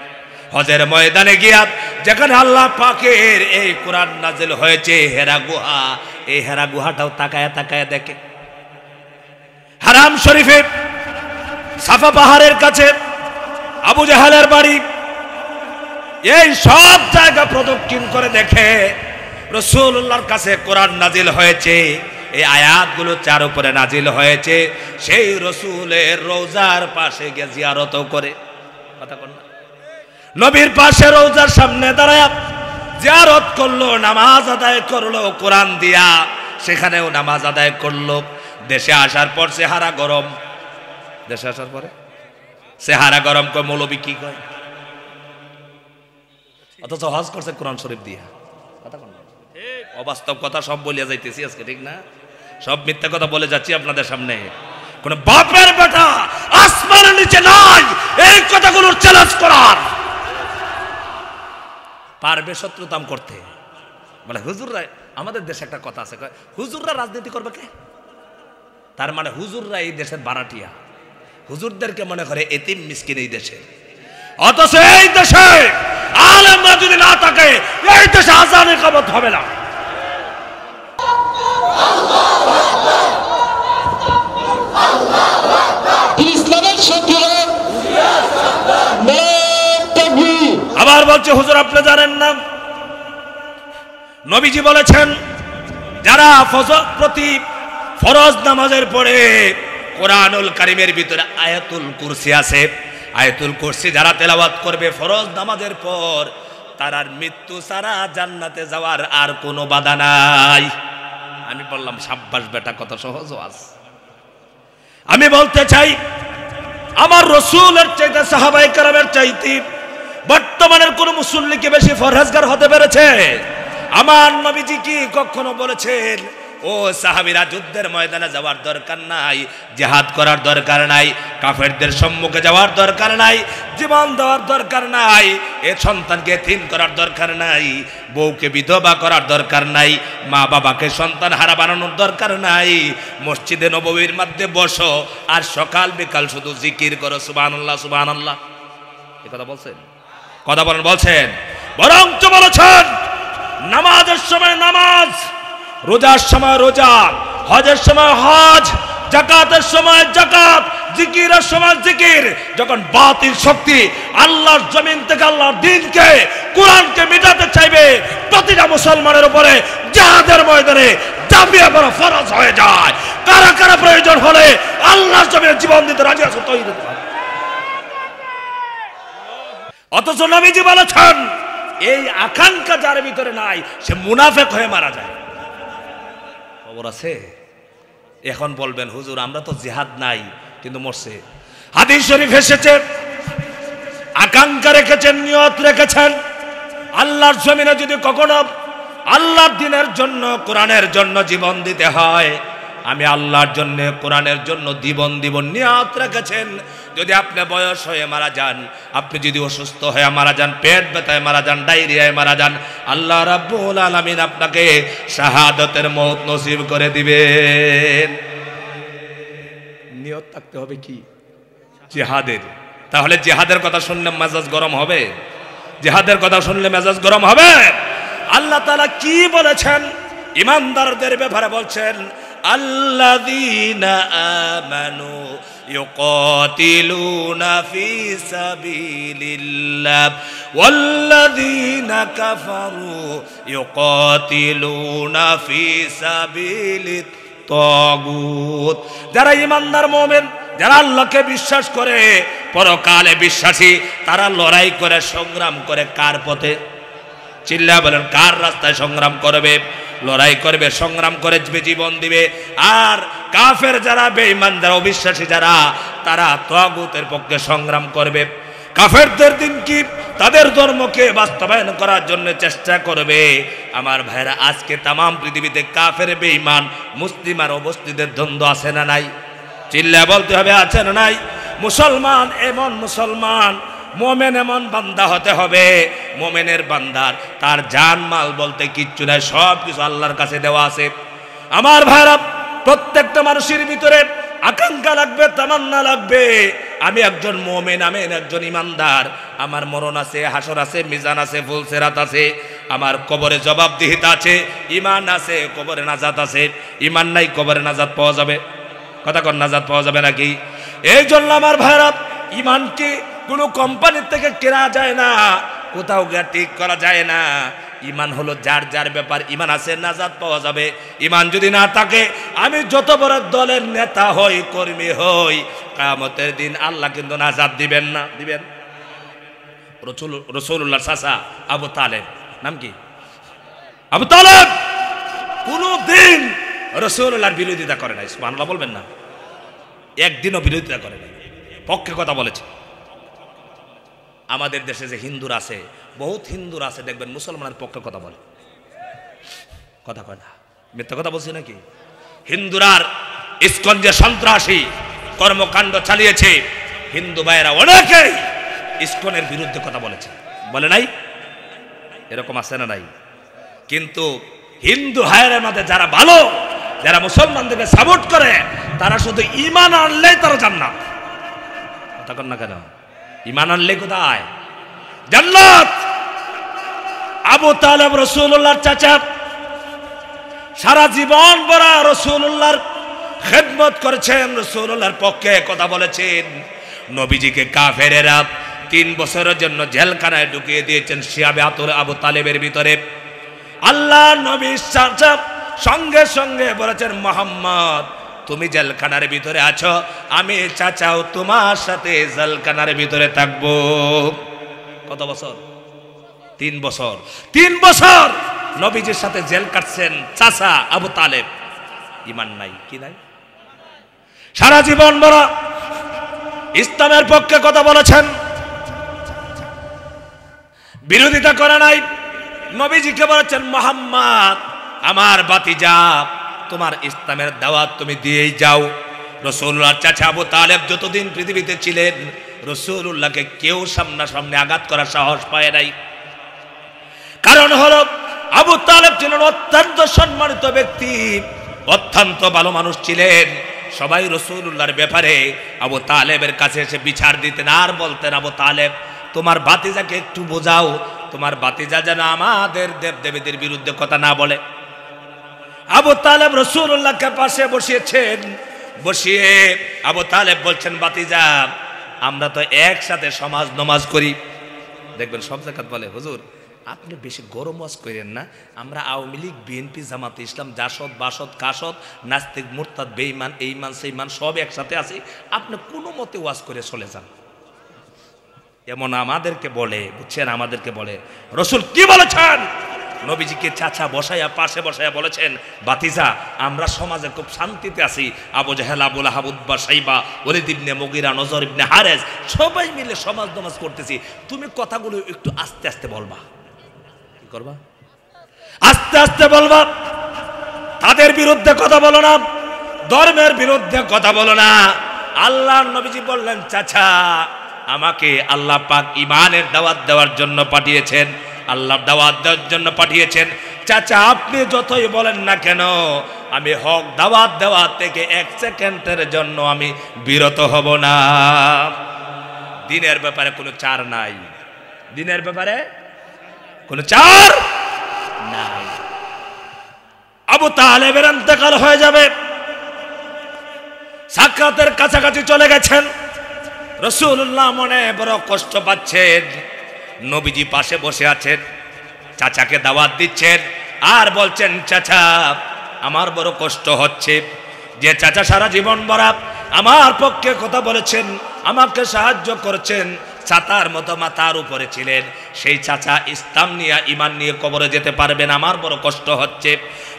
হজের ময়দানে গিয়া যেখানে আল্লাহ পাকের এই কোরআন নাজিল হয়েছে, হেরা গুহা, এই হেরা গুহাটাও তাকায় তাকায় দেখে। হারাম শরীফে সাফা পাহাড়ের কাছে আবু জাহালের বাড়ি, এই সব জায়গা প্রদক্ষিণ করে দেখে রাসূলুল্লাহর কাছে কোরআন নাজিল হয়েছে, এই আয়াতগুলো যার উপরে নাজিল হয়েছে সেই রাসূলের রওজার পাশে গিয়ে জিয়ারত করে। কথা বল না, নবীর পাশে রওজার সামনে দাঁড়ায় জিয়ারত করলো, নামাজ আদায় করলো কোরআন দিয়া, সেখানেও নামাজ আদায় করলো। দেশে আসার পর চেহারা গরম, দেশে আসার পরে চেহারা গরম কয় মৌলবী কি কয়, অথচ হজ করছে কোরআন শরীফ দিয়া। কথা বল না, অবাস্তব কথা সব বলিয়া যাইতেছি আজকে, ঠিক না? সব মিথ্যা কথা বলে যাচ্ছি আপনাদের সামনে। কোন বাপের বেটা আসমানের নিচে নাই এই কথাগুলোর চ্যালেঞ্জ করার, পারবে শত্রুতাম করতে। বলে হুজুররা, আমাদের দেশে একটা কথা আছে, হুজুররা রাজনীতি করবে কে? তার মানে হুজুররা এই দেশের বারাটিয়া, হুজুরদেরকে মনে করে এতিম মিসকিন এই দেশে। অথচ এই দেশে আলেমরা যদি না থাকে, এই দেশে আযানের ইকামত হবে না। আবার বলছে হুজুর আপনি জানেন না, নবীজি বলেছেন যারা প্রতি ফরজ নামাজের পরে কোরআনুল কারীমের ভিতরে আয়াতুল কুরসি আছে, আয়াতুল কুরসি যারা তেলাওয়াত করবে ফরজ নামাজের পর, তার মৃত্যু ছাড়া জান্নাতে যাওয়ার আর কোনো বাধা নাই। আমি বললাম সাব্বাস বেটা, কত সহজ ওয়াজ। আমি বলতে চাই আমার রাসূলের চাইতে সাহাবায়ে কেরামের চাইতে বর্তমানের কোন মুসল্লিকে বেশি ফরহেজগার হতে পেরেছে? আমার নবীজি কি কখনো বলেছেন ও সাহাবীরা যুদ্ধের ময়দানে যাওয়ার দরকার নাই, জিহাদ করার দরকার নাই, কাফেরদের সম্মুখে যাওয়ার দরকার নাই, জীবন দেওয়ার দরকার নাই, এ সন্তানকে এতিম করার দরকার নাই, বউকে বিধবা করার দরকার নাই, মা বাবাকে সন্তান হারা বানানোর দরকার নাই, মসজিদে নববীর মধ্যে বসো আর সকাল বিকাল শুধু জিকির করো সুবহানাল্লাহ সুবহানাল্লাহ? এই কথা বলছেন? কথা বলেন, বলছেন? বরঞ্চ বলেছেন নামাজের সময় নামাজ, রোজার সময় রোজা, হজের সময় হজ, যাকাতের সময় যাকাত, জিকিরের সময় জিকির। যখন বাতিল শক্তি আল্লাহর জমিন থেকে আল্লাহর দ্বীনকে, কোরআনকে মিটাতে চাইবে, প্রতিটা মুসলমানের উপরে জিহাদের ময়দানে ঝাঁপিয়ে পড়া ফরজ হয়ে যায়। কারা কারা প্রয়োজন হলে আল্লাহর জমিনে জীবন দিতে রাজি আছে? তৈরি। অথচ নবীজি বলেছেন এই আকাঙ্ক্ষা যার ভিতরে নাই সে মুনাফিক হয়ে মারা যায়। খবর আছে? এখন বলবেন হুজুর আমরা তো জিহাদ নাই কিন্তু মরছে। হাদিস শরীফ এসেছে, আকাঙ্ক্ষা রেখেছেন, নিয়ত রেখেছেন আল্লাহর জমিনে যদি কখনো আল্লাহর দ্বীনের জন্য, কোরআনের জন্য জীবন দিতে হয়, আমি আল্লাহর জন্য, কোরআনের জন্য জীবন দিব, নিয়ত রেখেছেন। যদি আপনি বয়স হয়ে মারা যান, আপনি যদি অসুস্থ হয়ে মারা যান, পেট ব্যথায় মারা যান, ডায়রিয়ায় মারা যান, আল্লাহ রাব্বুল আলামিন আপনাকে শাহাদাতের মওত নসিব করে দিবেন। নিয়ত থাকতে হবে কি? জিহাদের। তাহলে জিহাদের কথা শুনলে মেজাজ গরম হবে? জিহাদের কথা শুনলে মেজাজ গরম হবে? আল্লাহ তাআলা কি বলেছেন ইমানদারদের ব্যাপারে? বলছেন আল্লাযীনা আমানু ইউকাতিলুনা ফি সাবিলিল্লাহ ওয়াল্লাযীনা কাফারু ইউকাতিলুনা ফি সাবিলিত তাগুত। যারা ঈমানদার মুমিন, যারা আল্লাহকে বিশ্বাস করে, পরকালে বিশ্বাসী, তারা লড়াই করে, সংগ্রাম করে কার পথে? চিল্লায়া বলেন, কার রাস্তায় সংগ্রাম করবে? লড়াই করবে, সংগ্রাম করে জীবন দিবে। আর কাফের যারা, বেঈমান যারা, অবিশ্বাসী যারা, তারা তাগুতের পক্ষে সংগ্রাম করবে। কাফেরদের দিন কি, তাদের ধর্মকে বাস্তবায়ন করার জন্য চেষ্টা করবে। আমার ভাইরা, আজকে তাম পৃথিবীতে কাফের, বেঈমান, মুসলিম আর অমুসলিমদের দ্বন্দ্ব আছে না নাই? চিল্লায়া বলতে হবে, আছে না নাই? মুসলমান এমন মুসলমান, মোমেন এমন বান্দা হতে হবে, মোমেনের বান্দার তার জান মাল বলতে কিচ্ছু নাই, সব কিছু আল্লাহর কাছে দেওয়া আছে। আমার ভাইরা, প্রত্যেকটা মানুষের ভিতরে আকাঙ্ক্ষা লাগবে, তামান্না লাগবে, আমি একজন মোমেন, আমি একজন ইমানদার, আমার মরণ আছে, হাসর আছে, মিজান আছে, ফুলসেরাত আছে, আমার কবরে জবাবদিহিতা আছে, ইমান আছে, কবরে নাজাত আছে। ইমান নাই, কবরে নাজাত পাওয়া যাবে? কথা কর, নাজাত পাওয়া যাবে নাকি? এই জন্য আমার ভাইরা, ইমানকে কোনো কোম্পানির থেকে কেনা যায় না, কোথাও গিয়ে ঠিক করা যায় না। ইমান হলো যার যার ব্যাপার। ইমান আছে, নাজাত পাওয়া যাবে। ইমান যদি না থাকে, আমি যত বড় দলের নেতা হই, কর্মী হই, কিয়ামতের দিন আল্লাহ কিন্তু নাজাত দিবেন না। দিবেন? রাসূলুল্লাহর চাচা আবু তালেব, নাম কি? আবু তালেব কোনদিন রাসূলুল্লাহর বিরোধিতা করে নাই। সুবহানাল্লাহ বলবেন না? একদিনও বিরোধিতা করে নাই, পক্ষে কথা বলেছে। আমাদের দেশে যে হিন্দুরা আছে, বহুত হিন্দুরা আছে, দেখবেন মুসলমানের পক্ষে কথা বলে। কথা কয় না, মিথ্যা কথা বলছি নাকি? হিন্দুরার ইসকন যে সন্ত্রাসী কর্মকাণ্ড চালিয়েছে, হিন্দু ভাইয়েরা অনেকেই ইসকনের বিরুদ্ধে কথা বলেছে, বলে নাই? এরকম আছে না নাই? কিন্তু হিন্দু ভাইয়ের মধ্যে যারা ভালো, যারা মুসলমানদেরকে সাপোর্ট করে, তারা শুধু ঈমান আনলেই তারা জান্নাত। কথা কন না কেন? ঈমান আনলে কোথায় জান্নাত? আবু তালেব রাসূলুল্লাহর চাচা, সারা জীবন বড় রাসূলুল্লাহর খেদমত করেছেন, রাসূলুল্লাহর পক্ষে কথা বলেছেন। নবীজিকে কাফেরেরা 3 বছরের জন্য জেলখানায় ঢুকিয়ে দিয়েছেন, শিয়াবে আবু তালেবের ভিতরে। আল্লাহ নবী চাচা সঙ্গে সঙ্গে বলেছেন, মুহাম্মদ তুমি জেলখানার ভিতরে আছো, আমি চাচাও তোমার সাথে জেলখানার ভিতরে থাকবো। কত বছর? 3 বছর। 3 বছর নবীজির সাথে জেল কাটছেন চাচা আবু তালেব। ঈমান নাই কি নাই? সারা জীবন বড় ইসলামের পক্ষে কথা বলেছেন, বিরোধিতা করে নাই। নবীজিকে বলেছেন, মুহাম্মদ আমার ভাতিজা, তোমার ইসলামের দাওয়াত তুমি দিয়েই যাও। রাসূলুল্লাহর চাচা আবু তালেব যতদিন পৃথিবীতে ছিলেন, রাসূলুল্লাহকে কেউ সামনাসামনি আঘাত করার সাহস পায় নাই। কারণ হলো, আবু তালেব ছিলেন অত্যন্ত সম্মানিত ব্যক্তি, অত্যন্ত ভালো মানুষ ছিলেন। সবাই রাসূলুল্লাহর ব্যাপারে আবু তালেবের কাছে এসে বিচার দিতেন আর বলতেন, আবু তালেব তোমার ভাতিজাকে একটু বোঝাও, তোমার ভাতিজা যেন আমাদের দেবদেবীদের বিরুদ্ধে কথা না বলে। আবু তালেব রাসূলুল্লাহকে পাশে বসিয়েছেন, বসিয়ে আবু তালেব বলছেন, ভাতিজা আমরা তো একসাথে সমাজ নামাজ করি। দেখবেন সব জায়গায় বলে, হুজুর আপনি বেশি গরম ওয়াজ করেন না, আমরা আওয়ামী লীগ, বিএনপি, জামাতে ইসলাম, জাসদ, বাসদ, কাসদ, নাস্তিক, মুরতাদ, বেঈমান, এইমান, সেইমান সব একসাথে আছি, আপনি কোনো মতে ওয়াজ করে চলে যান। এমন আমাদেরকে বলে, বুঝছেন, আমাদেরকে বলে। রাসূল কি বলেছেন? নবীজিকে চাচা বসাইয়া পাশে বসাইয়া বলেছেন, ভাতিজা আমরা সমাজে খুব শান্তিতে আছি, আবু জাহেল, আবু লাহাব, উতবা, শাইবা, ওলীদ ইবনে মুগীরা, নজর ইবনে হারেস সবাই মিলে সমাজ নামাজ করতেছি, তুমি কথাগুলো একটু আস্তে আস্তে বলবা। কি করবা? আস্তে আস্তে বলবা। তাদের বিরুদ্ধে কথা বলো না, ধর্মের বিরুদ্ধে কথা বলো না। আল্লাহর নবীজি বললেন, চাচা আমাকে আল্লাহ পাক ঈমানের দাওয়াত দেওয়ার জন্য পাঠিয়েছেন, আল্লাহর দাওয়াত দেওয়ার জন্য পাঠিয়েছেন। চাচা আপনি যতই বলেন না কেন, আমি হক দাওয়াত দেওয়া থেকে 1 সেকেন্ডের জন্য আমি বিরত হব না। দিনের ব্যাপারে কোনো চার নাই, দিনের ব্যাপারে কোনো চার নাই। আবু তালেবের ইন্তেকাল হয়ে যাবে, সাকরাতের কাছাকাছি চলে গেছেন। রাসূলুল্লাহ মনে বড় কষ্ট পাচ্ছেন। নবীজি পাশে বসে আছেন, চাচাকে দাওয়াত দিচ্ছেন আর বলছেন, চাচা আমার বড় কষ্ট হচ্ছে। যে চাচা সারা জীবন ভরা আমার পক্ষে কথা বলেছেন, আমাকে সাহায্য করেছেন, ছাতার মতো মাথার উপরে ছিলেন, সেই চাচা ইসলাম নিয়ে ঈমান নিয়ে কবরে যেতে পারবেন, আমার বড় কষ্ট হচ্ছে।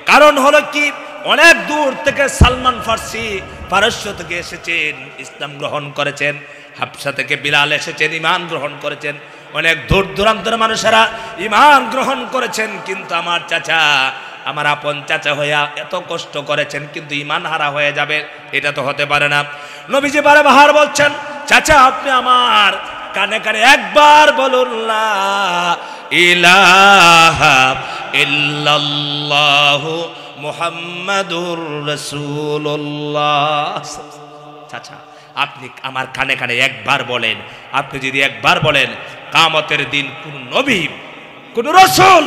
কারণ হলো কি, অনেক দূর থেকে সালমান ফার্সি পারস্য থেকে এসেছেন, ইসলাম গ্রহণ করেছেন। হাবশা থেকে বিলাল এসেছেন, ঈমান গ্রহণ করেছেন। অনেক দূর দূরান্তের মানুষেরা ঈমান গ্রহণ করেছেন, কিন্তু আমার চাচা, আমার আপন চাচা হইয়া এত কষ্ট করেছেন, কিন্তু ঈমান হারা হয়ে যাবে, এটা তো হতে পারে না। নবীজি বারবার বলছেন, চাচা আপনি আমার কানে কানে একবার বলুন লা ইলাহা ইল্লাল্লাহু মুহাম্মাদুর রাসূলুল্লাহ। চাচা আপনি আমার কানে কানে একবার বলেন। আপনি যদি একবার বলেন, কিয়ামতের দিন কোন নবী, কোন রাসূল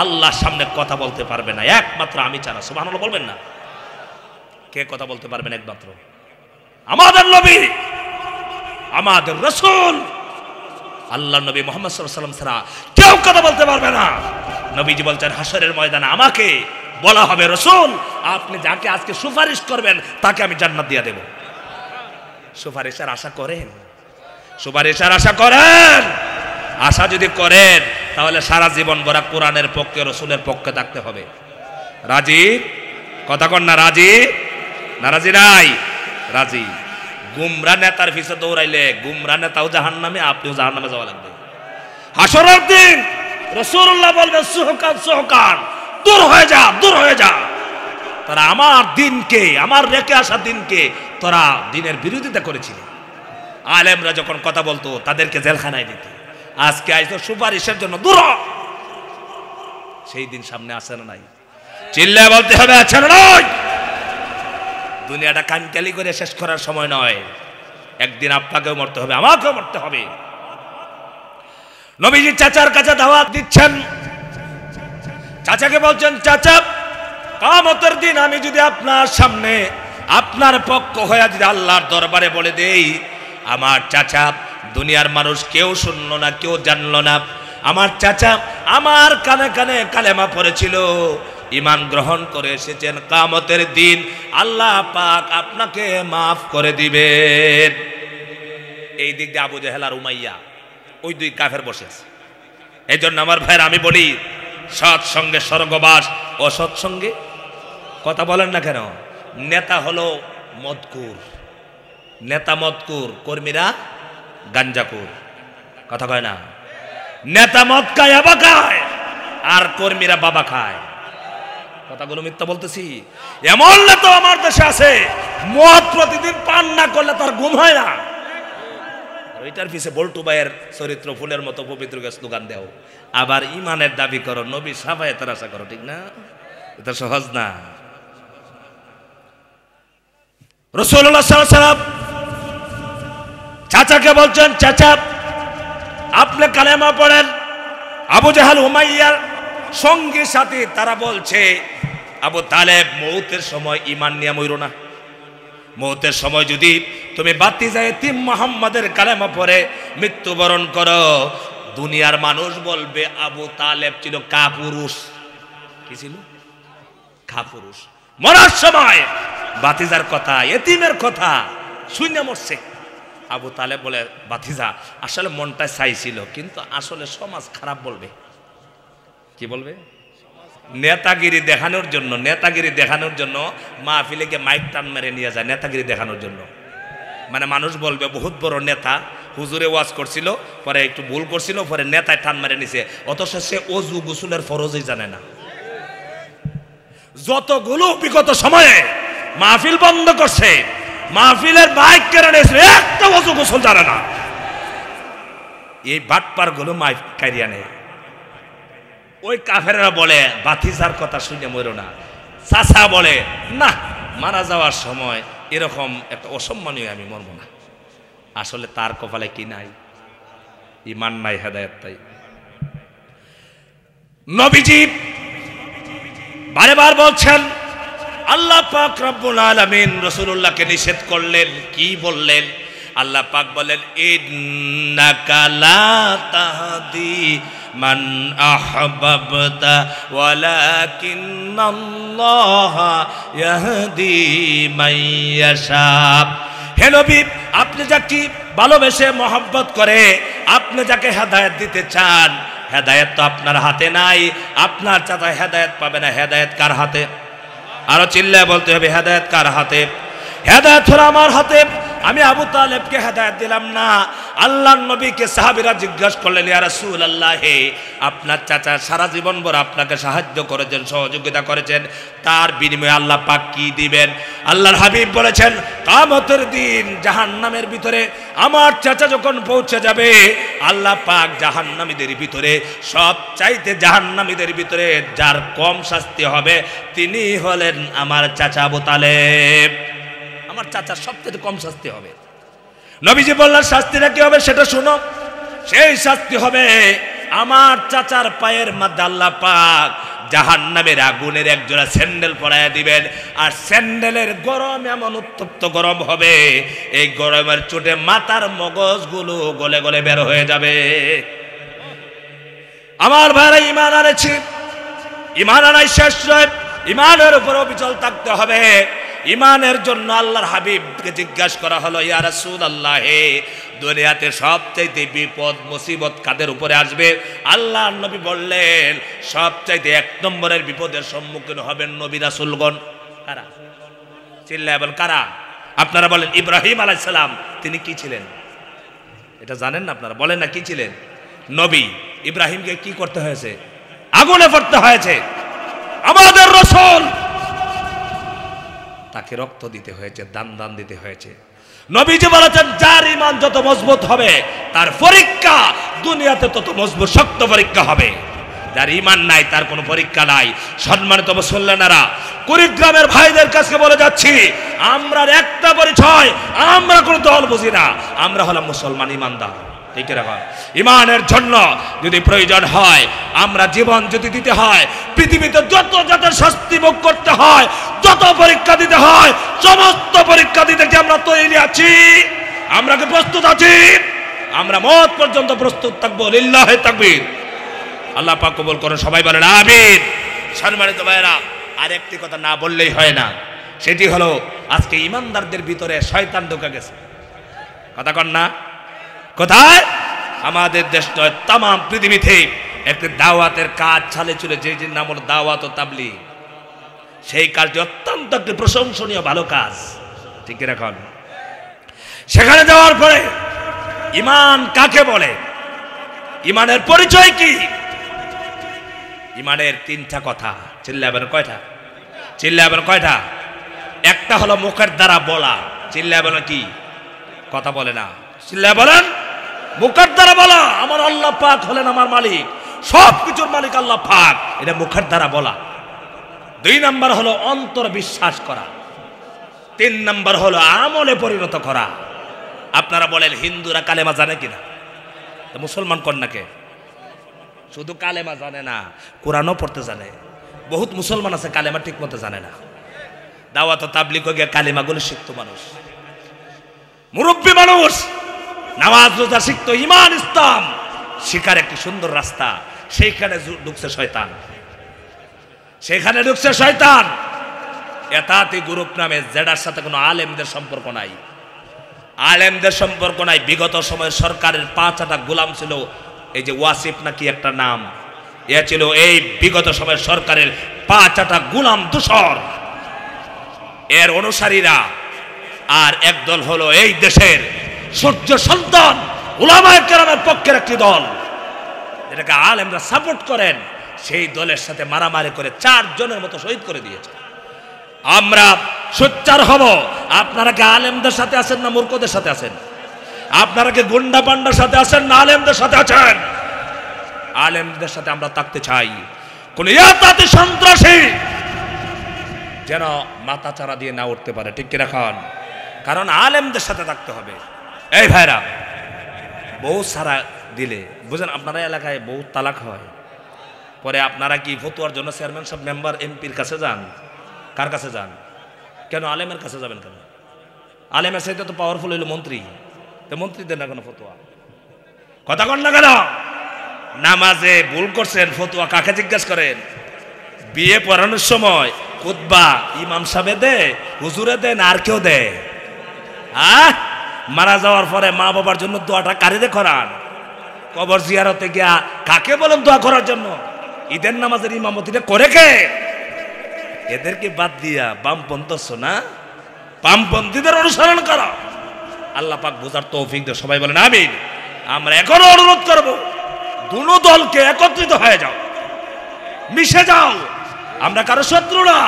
আল্লাহর সামনে কথা বলতে পারবে না, একমাত্র আমি ছাড়া। সুবহানাল্লাহ বলবেন না? কে কথা বলতে পারবেন? একমাত্র আমাদের নবী, আমাদের রাসূল, আল্লাহর নবী মুহাম্মদ সাল্লাল্লাহু আলাইহি ওয়াসাল্লাম ছাড়া কেউ কথা বলতে পারবে না। নবীজি বলছেন, হাসরের ময়দানে আমাকে বলা হবে, রাসূল আপনি যাকে আজকে সুপারিশ করবেন তাকে আমি জান্নাত দিয়ে দেব। সুপারিশের আশা করেন? সুপারিশের আশা করেন? আশা যদি করেন তাহলে সারা জীবন ভরা কোরআনের পক্ষে, রাসূলের পক্ষে থাকতে হবে। রাজি? কথা কন না, রাজি? নারাজি নাই? রাজি। গুমরা নেতার পিছে দৌড়াইলে গুমরা নেতাও জাহান্নামে, আপনিও জাহান্নামে যাওয়া লাগবে। হাসরের দিন রাসূলুল্লাহ বলবে, সুহকান সুহকান, দূর হয়ে যা, দূর হয়ে যা। তারা আমার দিনকে, আমার রেখে আসা দিনকে তোরা দিনের বিরোধিতা করেছিলি। আলেমরা যখন কথা বলতো তাদেরকে জেলখানায় দিত। আজকে আইছো সুপারিশের জন্য, দূর। সেই দিন সামনে আসে না নাই? চিল্লায় বলতে হবে, আছে না নাই? দুনিয়াটা কানকালি করে শেষ করার সময় নয়। একদিন আপনাকেও মরতে হবে, আমাকেও মরতে হবে। নবীজি চাচার কাছে দাওয়াত দিচ্ছেন। চাচাকে বলছেন, চাচা কিয়ামতের দিন আমি যদি আপনার সামনে, আপনার পক্ষ হয়ে যদি আল্লাহর দরবারে বলে দেই, আমার চাচা দুনিয়ার মানুষ কেউ শুনলো না, কেউ জানলো না, আমার চাচা আমার কানে কানে কালেমা পড়েছিল, ঈমান গ্রহণ করে এসেছেন, কিয়ামতের দিন আল্লাহ পাক আপনাকে মাফ করে দিবেন। এই দিক দিয়ে আবু জেহেল আর উমাইয়া, ওই দুই কাফের বসে আছে। এই জন্য আমার ভাইয়ের আমি বলি, সৎ সঙ্গে স্বর্গবাস, অসৎ সঙ্গে কথা বলেন না কেন? নেতা হলো মদকুর, নেতা মদকুর, কর্মীরা গাঞ্জাকুর। কথা কয় না? নেতা মদ খায়, বাবা খায়, আর কর্মীরা বাবা খায়। কথাগুলো মিথ্যা বলতেছি? এমন নেতা আমার দেশে আছে, মদ প্রতিদিন পান না করলে তার ঘুম হয় না। ওইটার পিছে বল্টু ভাইয়ের চরিত্র ফুলের মতো পবিত্র স্লোগান দেও, আবার ইমানের দাবি করো, নবী সাফায়েতের আশা করো। ঠিক না? এটা সহজ না। রাসূলুল্লাহ সাল্লাল্লাহু আলাইহি ওয়াসাল্লাম চাচাকে বলছেন, চাচা আপনি কালেমা পড়েন। আবু জাহাল, উমাইয়ার সঙ্গী সাথী তারা বলছে, আবু তালেব মৌতের সময় ঈমান নিয়ে মইরো না। মৌতের সময় যদি তুমি বাতিজা এতিম মুহাম্মাদের কালেমা পড়ে মৃত্যুবরণ করো, দুনিয়ার মানুষ বলবে আবু তালেব ছিল কাপুরুষ। কি ছিল? কাপুরুষ। মরার সময় বাতিজার কথা, এতিমের কথা শুনে মরছে। আবু তালেব বলে, বাতিজা আসলে মনটা চাইছিল, কিন্তু আসলে সমাজ খারাপ বলবে। কি বলবে? নেতাগিরি দেখানোর জন্য, নেতাগিরি দেখানোর জন্য মাহফিলে গিয়ে মাইক টান মেরে নিয়ে যায়, নেতাগিরি দেখানোর জন্য। মানে মানুষ বলবে বহুত বড় নেতা, হুজুরে ওয়াজ করছিল, পরে একটু ভুল করছিল, পরে নেতায় টান মেরে নিছে, অথচ সে অজু গোসলের ফরজই জানে না। যতগুলো বিগত সময়ে মাহফিল বন্ধ করছে, মাহফিলের বাইক কেড়ে নিয়েছে, একটা অজু গোসল জানে না। এই বাটপার গুলো মাইক কারিয়া নেয়। ওই কাফেররা বলে, বাতিজার কথা শুনে মরো না। চাচা বলে, না, মারা যাওয়ার সময় এরকম একটা অসম্মানীয় আমি মরবো না। আসলে তার কপালে কি নাই? ঈমান নাই, হেদায়েত নাই। নবীজি বারবার বলছেন, আল্লাহ পাক রব্বুল আলামিন রাসূলুল্লাহকে নিষেধ করলেন, কি বললেন? আল্লাহ পাক বলেন ইন্নাকা লা তাহদি মান আহবাবতা ওয়ালাকিন্নাল্লাহা ইয়াহদি মান ইয়াশা। হে নবী, আপনি যাকে ভালোবেসে মহব্বত করে, আপনি যাকে হেদায়েত দিতে চান, হেদায়েত তো আপনার হাতে নাই। আপনার চাচা হেদায়েত পাবে না, হেদায়েত কার হাতে? আরো চিল্লায় বলতে হবে, হেদায়েত কার হাতে? হেদায়েত হলো আমার হাতে। আমি আবু তালেবকে হেদায়েত দিলাম না। আল্লাহর নবীকে সাহাবীরা জিজ্ঞাসা করলেন, ইয়া রাসূলুল্লাহ, হে আপনার চাচা সারা জীবন ভর আপনাকে সাহায্য করেছেন, সহযোগিতা করেছেন, তার বিনিময়ে আল্লাহ পাক কি দিবেন? আল্লাহর হাবিব বলেছেন, কিয়ামতের দিন জাহান্নামের ভিতরে আমার চাচা যখন পৌঁছে যাবে, আল্লাহ পাক জাহান্নামীদের ভিতরে সবচাইতে জাহান্নামীদের ভিতরে যার কম শাস্তি হবে তিনি হলেন আমার চাচা আবু তালেব। আমার চাচার সবচেয়ে কম শাস্তি হবে। নবীজি বললেন, শাস্তিটা কি হবে সেটা শুনো। সেই শাস্তি হবে, আমার চাচার পায়ের মধ্যে আল্লাহ পাক জাহান্নামের আগুনের একজোড়া স্যান্ডেল পরাইয়া দিবেন। আর স্যান্ডেলের গরম এমন উত্তপ্ত গরম হবে, এই গরমের চোটে মাথার মগজগুলো গলে গলে বের হয়ে যাবে। আমার ভাইরা, ঈমান আনেছি, ঈমান আনাই শেষ নয়, ঈমানের উপর অবিচল থাকতে হবে। ঈমানের জন্য আল্লাহর হাবিবকে জিজ্ঞাসা করা হলো, ইয়া রাসূলুল্লাহ, দুনিয়াতে সবচাইতে বিপদ মুসিবত কাদের উপরে আসবে? আল্লাহর নবী বললেন, সবচাইতে এক নম্বরের বিপদের সম্মুখীন হবেন নবী রাসূলগণ। কারা? চিল্লায় বলেন, কারা? আপনারা বলেন, ইব্রাহিম আলাইহিস সালাম। তিনি কি ছিলেন এটা জানেন না? আপনারা বলেন না, কি ছিলেন? নবী। ইব্রাহিমকে কি করতে হয়েছে? আগুনে পড়তে হয়েছে। আমাদের রাসূল, তাকে রক্ত দিতে হয়েছে, দান দিতে হয়েছে। নবীজি বলেছেন, যার ঈমান যত মজবুত হবে তার পরীক্ষা দুনিয়াতে তত মজবুত শক্ত পরীক্ষা হবে। যার ঈমান নাই তার কোনো পরীক্ষা নাই। সম্মানিত মুসল্লিরা, কুড়িগ্রামের ভাইদের কাছে বলে যাচ্ছি, আমরা একটা পরিচয়, আমরা কোনো দল বুঝি না, আমরা হলাম মুসলমান ঈমানদার। ঠিক রাখা। ঈমানের জন্য যদি প্রয়োজন হয়, আমরা জীবন যদি দিতে হয়, পৃথিবীতে যত শাস্তি ভোগ করতে হয়, যত পরীক্ষা দিতে হয়, সমস্ত পরীক্ষা দিতে কি আমরা তৈরি আছি? আমরা কি প্রস্তুত আছি? আমরা মওত পর্যন্ত প্রস্তুত থাকবো। লিল্লাহি তাকবীর। আল্লাহ পাক কবুল করুন, সবাই বলেন আমিন। সম্মানিত ভাইরা, আরেকটি কথা না বললেই হয় না, সেটি হলো আজকে ঈমানদারদের ভিতরে শয়তান ঢুকে গেছে। কথা কন না? কোথায়? আমাদের দেশ নয়, তাম পৃথিবীতে একটি দাওয়াতের কাজ চালে চলে, যে নাম হলো দাওয়াত ও তাবলীগ। সেই কাজটি অত্যন্ত একটি প্রশংসনীয় ভালো কাজ। ঠিক রাখুন। সেখানে যাওয়ার পরে ঈমান কাকে বলে, ঈমানের পরিচয় কি? ঈমানের তিনটা কথা। চিল্লাবেন কয়টা? চিল্লাবেন কয়টা? একটা হলো মুখের দ্বারা বলা। চিল্লাবেন কি? কথা বলে না। চিল্লায় বলেন, মুখের দ্বারা বলা, আমার আল্লাহ পাক হলেন আমার মালিক, সব কিছুর মালিক আল্লাহ পাক, এটা মুখের দ্বারা বলা। 2 নাম্বার হলো অন্তর বিশ্বাস করা। 3 নাম্বার হলো আমলে পরিণত করা। আপনারা বলেন, হিন্দুরা কালেমা জানে কিনা? মুসলমান কন্যাকে শুধু কালেমা জানে না, কোরআনও পড়তে জানে। বহুত মুসলমান আছে কালেমা ঠিক মতো জানে না। দাওয়াত ও তাবলীগ গিয়ে কালেমাগুলো শিখতো মানুষ, মুরব্বী মানুষ, নামাজ রোজা শিখতো, ঈমান ইসলাম শিখার একটি সুন্দর রাস্তা। সেইখানে ঢুকছে শয়তান, সেখানে ঢুকছে শয়তান। এতাতি গ্রুপ নামে, যেটার সাথে কোনো আলেমদের সম্পর্ক নাই, আলেমদের সম্পর্ক নাই। বিগত সময়ের সরকারের 5টা গোলাম ছিল, এই যে ওয়াসিফ নাকি একটা নাম, এ ছিল এই বিগত সময়ের সরকারের 5টা গোলাম দূষর, এর অনুসারীরা। আর একদল হলো এই দেশের সূর্য সন্তান উলামায়ে কেরামের পক্ষের একটি দল, যেটাকে আলেমরা সাপোর্ট করেন। সেই দলের সাথে মারামারি করে 4 জনের মতো শহীদ করে দিয়েছে। আমরা সোচ্চার হব। আপনারা কি আলেমদের সাথে আছেন না মূর্খদের সাথে আছেন? আপনারা কি গুন্ডা পান্ডার সাথে আছেন না আলেমদের সাথে আছেন? আলেমদের সাথে আমরা থাকতে চাই। কোন ইয়াতাতি সন্ত্রাসী যেন মাথা চারা দিয়ে না উঠতে পারে। ঠিক কি রাখান? কারণ আলেমদের সাথে থাকতে হবে। এই ভাইরা, বউ সারা দিলে বুঝেন, আপনারা এলাকায় বউ তালাক হয়, পরে আপনারা কি ফতোয়ার জন্য চেয়ারম্যান সাহেব, মেম্বার, এমপির কাছে যান? কার কাছে যান? কেন আলেমের কাছে যাবেন কেন? আলেমের সাথে তো পাওয়ারফুল হইল মন্ত্রী, তো মন্ত্রীদের না কেন ফতোয়া? কথা কন না কেন? নামাজে ভুল করছেন, ফতোয়া কাকে জিজ্ঞেস করেন? বিয়ে পড়ানোর সময় খুতবা ইমাম সাহেব দেয়, হুজুরে দেন, আর কেউ দেয়? মারা যাওয়ার পরে মা বাবার জন্য দোয়াটা কারিতে করান? কবর জিয়ারতে গিয়া কাকে বলেন দোয়া করার জন্য? ঈদের নামাজের ইমামতিটা করে কে? এদেরকে বাদ দিয়া বামপন্থী না, বামপন্থীদের অনুসরণ করো। আল্লাহ পাক বুঝার তৌফিক দেয়। সবাই বলেন আমিন। আমরা এখনো অনুরোধ করব, দুনো দলকে একত্রিত হয়ে যাও, মিশে যাও। আমরা কারো শত্রু না,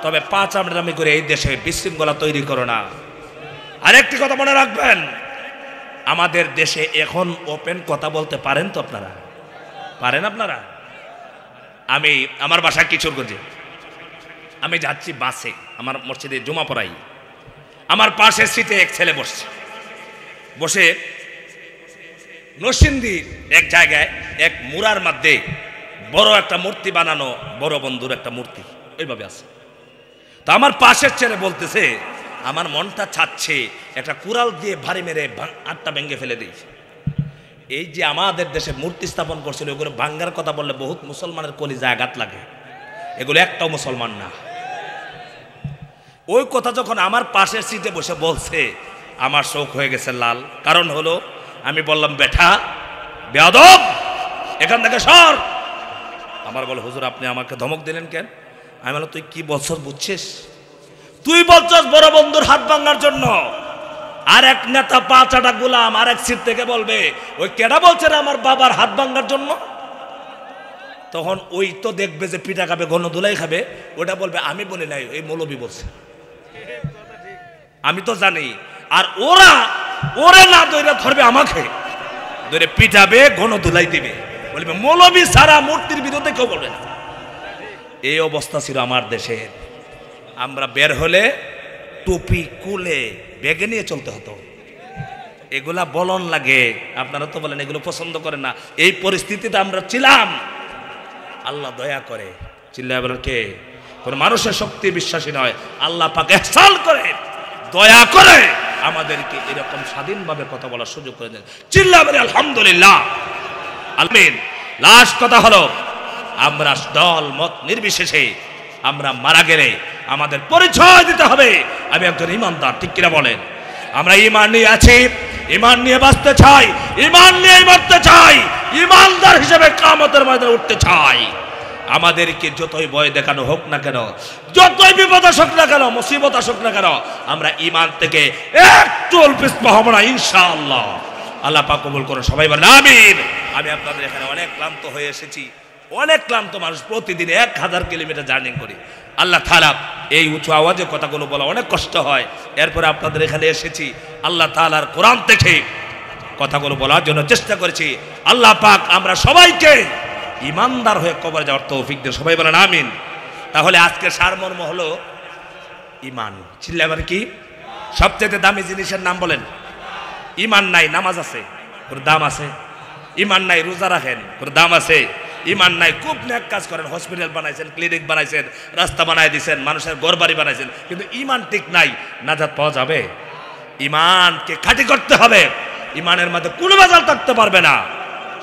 তবে পাঁচ আমরামি করে এই দেশে বিশৃঙ্খলা তৈরি করো না। আরেকটি কথা মনে রাখবেন, আমাদের দেশে এখন ওপেন কথা বলতে পারেন তো? আপনারা পারেন? আপনারা? আমি আমার বাসা কিশোরগঞ্জে, আমি যাচ্ছি বাসে, আমার মসজিদে জুমা পড়াই। আমার পাশের সিটে এক ছেলে বসছে, বসে নরসিংদীর এক জায়গায় এক মুরার মধ্যে বড় একটা মূর্তি বানানো, বড় বন্ধুর একটা মূর্তি ওইভাবে আছে। তো আমার পাশের ছেলে বলতেছে, আমার মনটা চাচ্ছে একটা কুড়াল দিয়ে ভারী মেরে আটটা ভেঙে ফেলে দিয়েছে। এই যে আমাদের দেশে মূর্তি স্থাপন করছিল, ওগুলো ভাঙ্গার কথা বললে বহুত মুসলমানের কলিজায় আঘাত লাগে। এগুলো একটাও মুসলমান না। ওই কথা যখন আমার পাশের সিটে বসে বলছে, আমার শোক হয়ে গেছে লাল। কারণ হলো, আমি বললাম বেটা বেয়াদব, এখান থেকে সর। আমার বলে হুজুর আপনি আমাকে ধমক দিলেন কেন? আমি বললাম তুই কি বলছস বুঝছিস? তুই বলছস বড় বন্ধুর হাত ভাঙার জন্য, আর এক নেতা পাঁচাটা গোলাম আর এক সিট থেকে বলবে ওই কেডা বলছে না আমার বাবার হাত ভাঙার জন্য। তখন ওই তো দেখবে যে পিঠা খাবে, গণধুলাই খাবে, ওটা বলবে আমি বলি নাই, এই মৌলবী বলছে। আমি তো জানি। আর ওরা না দইরা ধরবে, আমাকে ধরে পিঠাবে, গণধুলাই দিবে, বলবে মৌলবী সারা মূর্তির বিরুদ্ধে কেউ বলবে না। এই অবস্থা ছিল আমার দেশের। আমরা বের হলে টুপি কুলে ব্যাগে নিয়ে চলতে হতো। এগুলা বলন লাগে, আপনারা তো বলেন এগুলো পছন্দ করেন না। এই পরিস্থিতিতে আমরা ছিলাম। আল্লাহ দয়া করে, চিল্লায় বলেন কে? কোন মানুষের শক্তি বিশ্বাসী নয়, আল্লাহ পাক ইহসান করে, দয়া করে আমাদেরকে এরকম স্বাধীনভাবে কথা বলার সুযোগ করে দেন। চিল্লায় বলেন আলহামদুলিল্লাহ, আমিন। লাস্ট কথা হলো, আমরা দল মত নির্বিশেষে আমরা মারা গেলে আমাদের পরিচয় দিতে হবে আমি একজন ইমানদার। ঠিক কিনা বলেন? আমরা ইমান নিয়ে আছি, ইমান নিয়ে বাঁচতে চাই, ইমান নিয়ে মরতে চাই, ইমানদার হিসেবে কিয়ামতের ময়দানে উঠতে চাই। আমাদেরকে যতই ভয় দেখানো হোক না কেন, যতই বিপদ আসুক না কেন, মুসিবত আসুক না কেন, আমরা ইমান থেকে একটু পিছপা হব না ইনশাআল্লাহ। আল্লাহ পাক কবুল করুন। সবাই বলেন আমিন। আমি আপনাদের এখানে অনেক ক্লান্ত হয়ে এসেছি, অনেক ক্লান্ত মানুষ, প্রতিদিন 1000 কিলোমিটার জার্নি করি। আল্লাহ তাআলা এই উঁচু আওয়াজে কথাগুলো বলা অনেক কষ্ট হয়, এরপরে আপনাদের এখানে এসেছি। আল্লাহ তাআলার কোরআন থেকে কথাগুলো বলার জন্য চেষ্টা করেছি। আল্লাহ পাক আমরা সবাইকে ইমানদার হয়ে কবরে যাওয়ার তৌফিক দেন। সবাই বলেন আমিন। তাহলে আজকের সারমর্ম হলো ইমান। চিল্লাবার কি? সবচেয়ে দামি জিনিসের নাম বলেন। ইমান নাই নামাজ আছে, ওর দাম আছে। ইমান নাই রোজা রাখেন, ওর দাম আছে। ইমান নাই খুব নেক কাজ করেন, হসপিটাল বানাইছেন, ক্লিনিক বানাইছেন, রাস্তা বানাই দিয়েছেন, মানুষের ঘর বাড়ি বানাইছেন, কিন্তু ইমান ঠিক নাই, নাজাত পাওয়া যাবে? ইমানকে খাঁটি করতে হবে। ইমানের মধ্যে কোনো ভেজাল থাকতে পারবে না।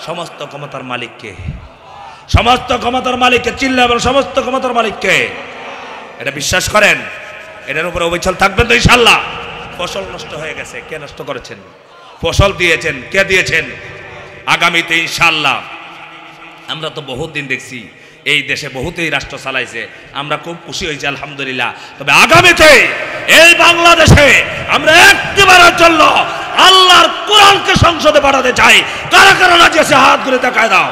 সমস্ত ক্ষমতার মালিককে, সমস্ত ক্ষমতার মালিককে, চিল্লাবেন সমস্ত ক্ষমতার মালিককে। এটা বিশ্বাস করেন? এটার উপরে অবিচল থাকবেন তো ইনশাআল্লাহ। ফসল নষ্ট হয়ে গেছে, কে নষ্ট করেছেন? ফসল দিয়েছেন, কে দিয়েছেন? আগামীতে ইনশাআল্লাহ আমরা তো বহুত দিন দেখছি এই দেশে বহুতেই রাষ্ট্র চালাইছে, আমরা খুব খুশি হয়েছি আলহামদুলিল্লাহ। তবে আগামীতে এই বাংলাদেশে আমরা একটিবারের জন্য আল্লাহর কোরআনকে সংসদে পাঠাতে চাই। কারা কারা রাজি আছে হাত করে দেখায় দাও।